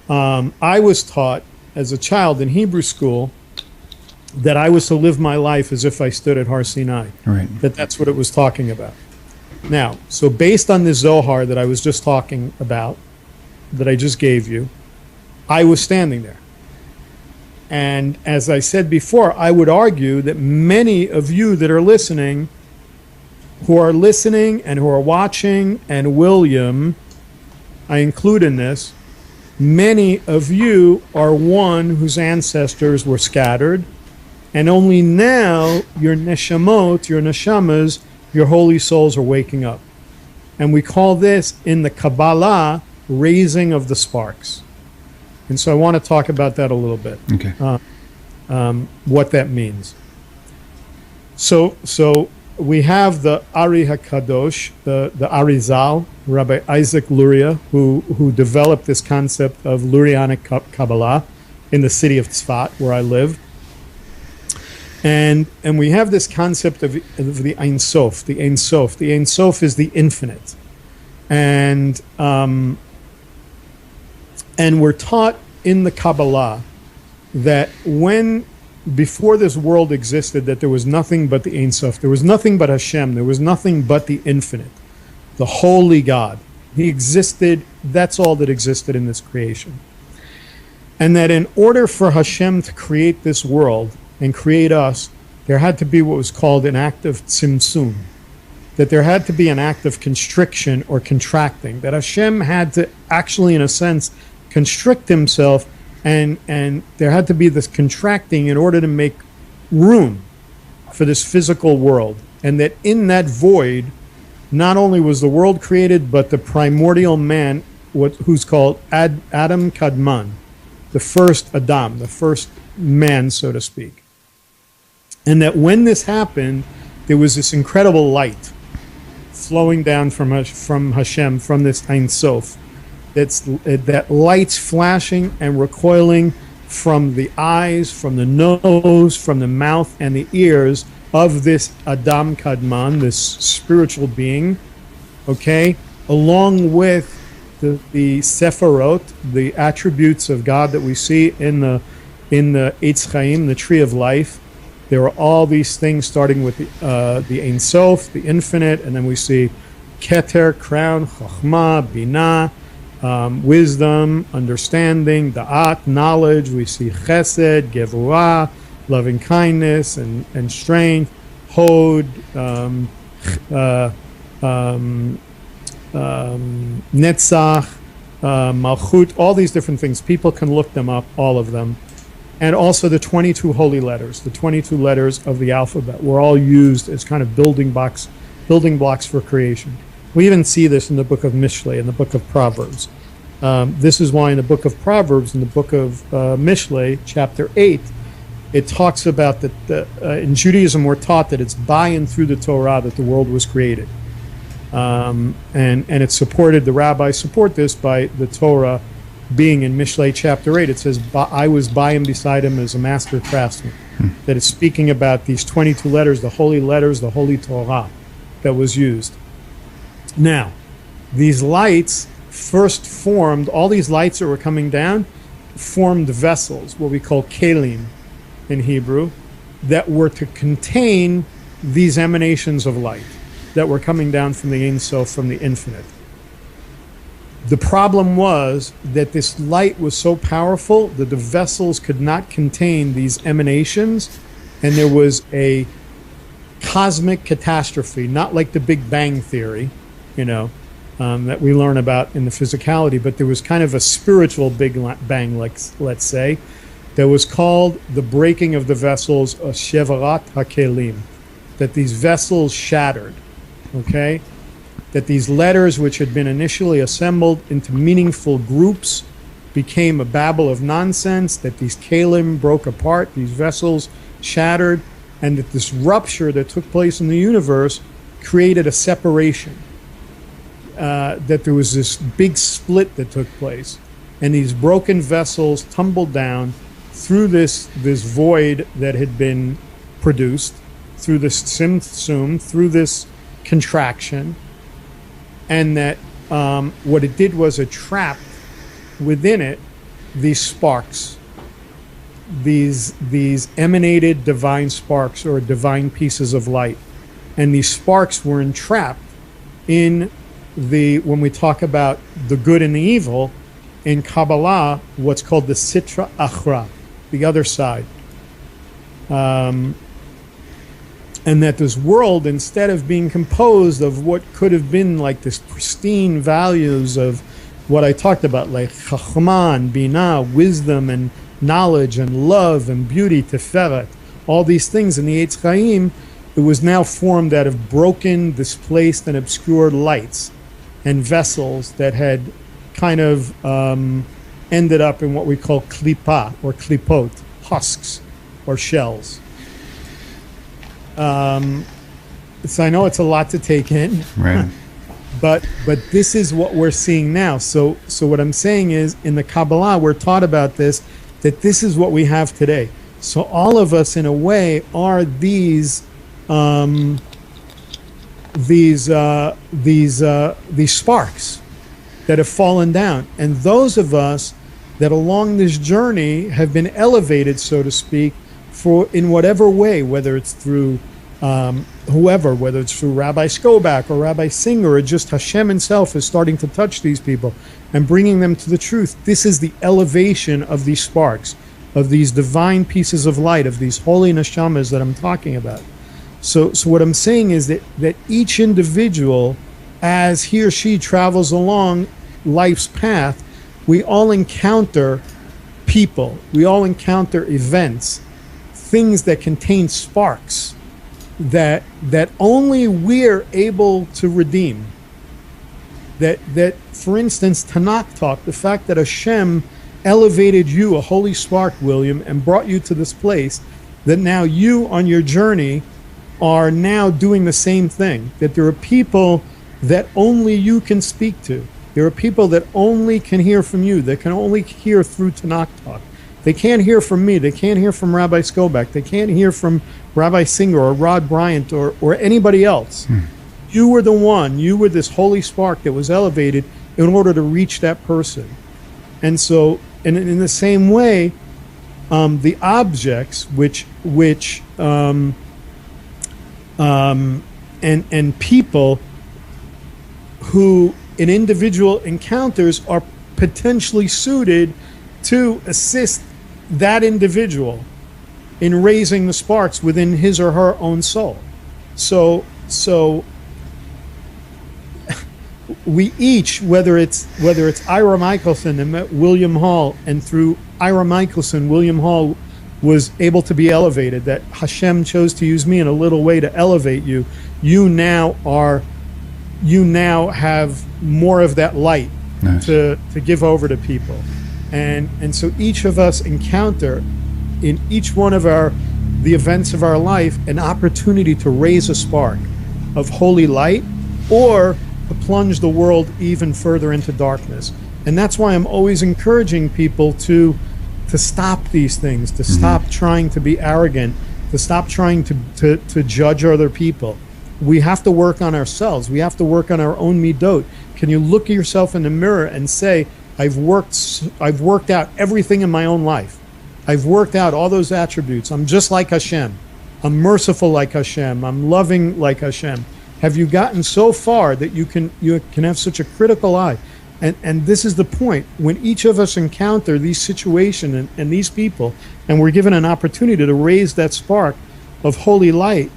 I was taught as a child in Hebrew school that I was to live my life as if I stood at Har Sinai. Right. That's what it was talking about. Now, so based on this Zohar that I was just talking about, that I just gave you, I was standing there. And as I said before, I would argue that many of you that are listening, who are listening and who are watching, and William, I include in this, many of you are one whose ancestors were scattered, and only now your neshamot, your neshamas, your holy souls are waking up. And we call this in the Kabbalah raising of the sparks. And so I want to talk about that a little bit. Okay. What that means. So we have the Ari HaKadosh, the Arizal, Rabbi Isaac Luria, who developed this concept of Lurianic Kabbalah in the city of Tzfat, where I live. And we have this concept of the Ein Sof, the Ein Sof. The Ein Sof is the infinite. And we're taught in the Kabbalah that before this world existed, that there was nothing but the Ein Sof. There was nothing but Hashem. There was nothing but the infinite, the holy God. He existed. That's all that existed in this creation. And that in order for Hashem to create this world and create us, there had to be what was called an act of tzimtzum. That there had to be an act of constriction or contracting. That Hashem had to actually, in a sense, constrict himself, and there had to be this contracting in order to make room for this physical world. And that in that void, not only was the world created, but the primordial man, who's called Adam Kadman, the first Adam, the first man, so to speak. And that when this happened, there was this incredible light flowing down from Hashem, from this Ein Sof. That light's flashing and recoiling from the eyes, from the nose, from the mouth, and the ears of this Adam Kadman, this spiritual being, okay, along with the Sephirot, the attributes of God that we see in the Eitz Chaim, the tree of life. There are all these things starting with the Ein Sof, the infinite, and then we see Keter, crown, Chokhmah, Binah, wisdom, understanding, Da'at, knowledge. We see Chesed, Gevurah, loving kindness and strength, Hod, Netzach, Malchut, all these different things. People can look them up, all of them. And also the 22 holy letters, the 22 letters of the alphabet were all used as kind of building blocks for creation. We even see this in the book of Mishlei, in the book of Proverbs. This is why in the book of Proverbs, in the book of Mishlei, chapter 8, it talks about that in Judaism we're taught that it's by and through the Torah that the world was created. And it's supported, the rabbis support this by the Torah being in Mishlei chapter 8. It says, I was by and beside him as a master craftsman. That it's speaking about these 22 letters, the holy Torah that was used. Now, these lights first formed, all these lights that were coming down, formed vessels, what we call kelim in Hebrew, that were to contain these emanations of light that were coming down from the Ein Sof, from the infinite. The problem was that this light was so powerful that the vessels could not contain these emanations, and there was a cosmic catastrophe, not like the Big Bang Theory, that we learn about in the physicality, but there was kind of a spiritual Big Bang, let's say, that was called the breaking of the vessels, Shevarat HaKelim, that these vessels shattered, okay? That these letters, which had been initially assembled into meaningful groups, became a babble of nonsense, that these kelim broke apart, these vessels shattered, and that this rupture that took place in the universe created a separation, that there was this big split that took place, and these broken vessels tumbled down through this void that had been produced, through this tzimtzum, through this contraction, and that what it did was it trapped within it these sparks. these emanated divine sparks or divine pieces of light, and these sparks were entrapped in when we talk about the good and the evil in Kabbalah, what's called the Sitra Achra, the other side. And that this world, instead of being composed of what could have been like this pristine values of what I talked about, like Chachma and Binah, wisdom and knowledge and love and beauty, Tiferet, all these things in the Eitz Chaim, it was now formed out of broken, displaced, and obscured lights and vessels that had kind of ended up in what we call klipa or klipot, husks or shells. So I know it's a lot to take in, right? but this is what we're seeing now. So what I'm saying is, in the Kabbalah, we're taught about this, that this is what we have today. So all of us, in a way, are these sparks that have fallen down, and those of us that along this journey have been elevated, so to speak, for in whatever way, whether it's through whether it's through Rabbi Skobak or Rabbi Singer, or just Hashem himself is starting to touch these people and bringing them to the truth. This is the elevation of these sparks, of these divine pieces of light, of these holy neshamas that I'm talking about. So what I'm saying is that each individual, as he or she travels along life's path, we all encounter people, we all encounter events, things that contain sparks that only we're able to redeem. That for instance, Tenak talk, the fact that Hashem elevated you, a holy spark, William, and brought you to this place, that now you on your journey are now doing the same thing. That there are people that only you can speak to. There are people that only can hear from you, that can only hear through Tenak talk. They can't hear from me. They can't hear from Rabbi Skobak. They can't hear from Rabbi Singer or Rod Bryant or anybody else. You were the one. You were this holy spark that was elevated in order to reach that person. And so, and in the same way, the objects and people who in individual encounters are potentially suited to assist that individual in raising the sparks within his or her own soul. So we each, whether it's Ira Michelson and met William Hall, and through Ira Michelson, William Hall was able to be elevated, that Hashem chose to use me in a little way to elevate you. You now have more of that light. Nice. to give over to people. And so each of us encounter in each one of the events of our life an opportunity to raise a spark of holy light, or to plunge the world even further into darkness. And that's why I'm always encouraging people to stop these things, to stop trying to be arrogant, to stop trying to judge other people. We have to work on ourselves. We have to work on our own midot. Can you look at yourself in the mirror and say, I've worked out everything in my own life. I've worked out all those attributes. I'm just like Hashem. I'm merciful like Hashem. I'm loving like Hashem. Have you gotten so far that you can have such a critical eye? And this is the point. When each of us encounter these situations and these people, and we're given an opportunity to raise that spark of holy light,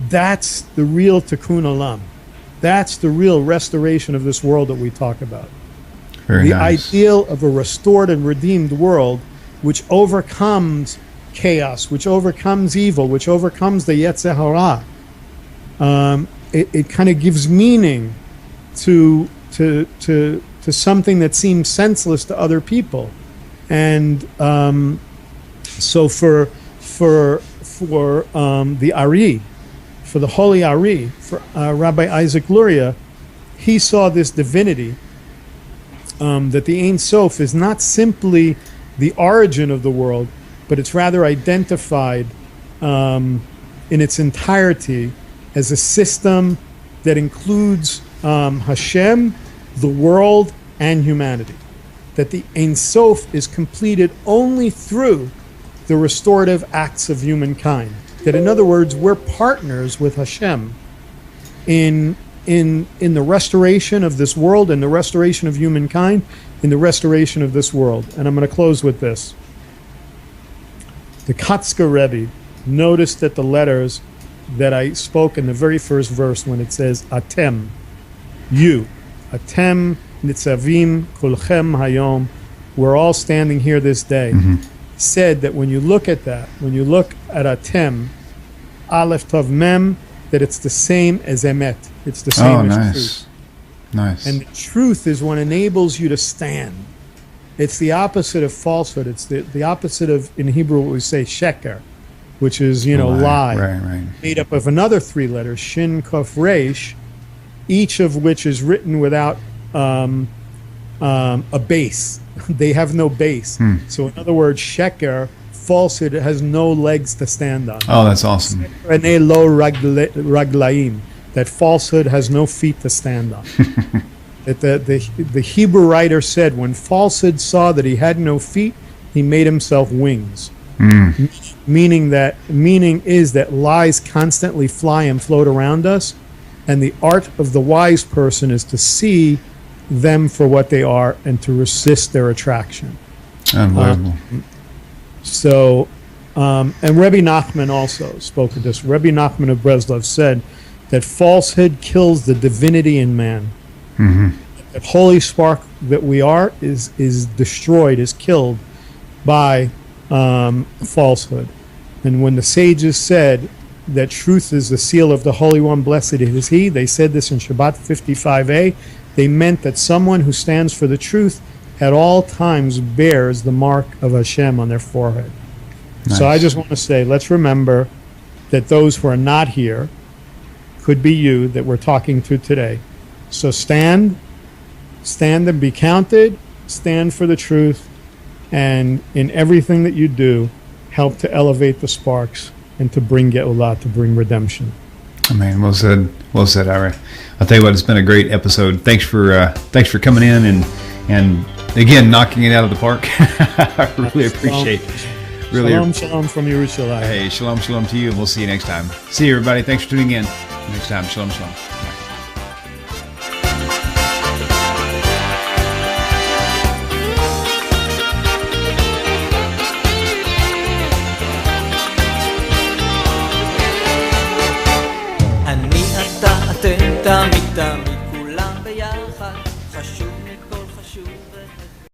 that's the real tikkun olam. That's the real restoration of this world that we talk about. Very the nice. Ideal of a restored and redeemed world, which overcomes chaos, which overcomes evil, which overcomes the Yetzer Hara. It kind of gives meaning to something that seems senseless to other people, and so for the Ari, for the holy Ari, for Rabbi Isaac Luria, he saw this divinity. That the Ein Sof is not simply the origin of the world, but it's rather identified in its entirety as a system that includes Hashem, the world, and humanity. That the Ein Sof is completed only through the restorative acts of humankind. That, in other words, we're partners with Hashem in the restoration of this world, in the restoration of humankind, in the restoration of this world. And I'm going to close with this. The Kotzker Rebbe noticed that the letters that I spoke in the very first verse, when it says Atem, you, Atem, Nitzavim, Kulchem Hayom, we're all standing here this day, said that when you look at that, when you look at Atem, Aleph Tov Mem, that it's the same as Emet. It's the same as truth. Nice. And the truth is what enables you to stand. It's the opposite of falsehood. It's the opposite of, in Hebrew, what we say, sheker, which is, lie. Right. Made up of another 3 letters, Shin, Kof, Resh, each of which is written without a base. They have no base. So, in other words, sheker, falsehood, has no legs to stand on. Oh, that's awesome. Lo raglaim, that falsehood has no feet to stand on. That the Hebrew writer said, when falsehood saw that he had no feet, he made himself wings. Meaning is that lies constantly fly and float around us, and the art of the wise person is to see them for what they are and to resist their attraction. Unbelievable. And Rebbe Nachman also spoke of this. Rebbe Nachman of Breslov said that falsehood kills the divinity in man. That holy spark that we are is destroyed, is killed by falsehood. And when the sages said that truth is the seal of the Holy One, blessed is He, they said this in Shabbat 55a, they meant that someone who stands for the truth at all times bears the mark of Hashem on their forehead. Nice. So I just want to say, let's remember that those who are not here could be you that we're talking to today. So stand and be counted, stand for the truth, and in everything that you do, help to elevate the sparks and to bring Geulah, to bring redemption. Amen. Well said, Ira. I'll tell you what, it's been a great episode. Thanks for coming in and again knocking it out of the park. I really appreciate it. Shalom from Yerushalayim. Hey, shalom to you, and we'll see you next time. See you, everybody. Thanks for tuning in. Next time, shalom.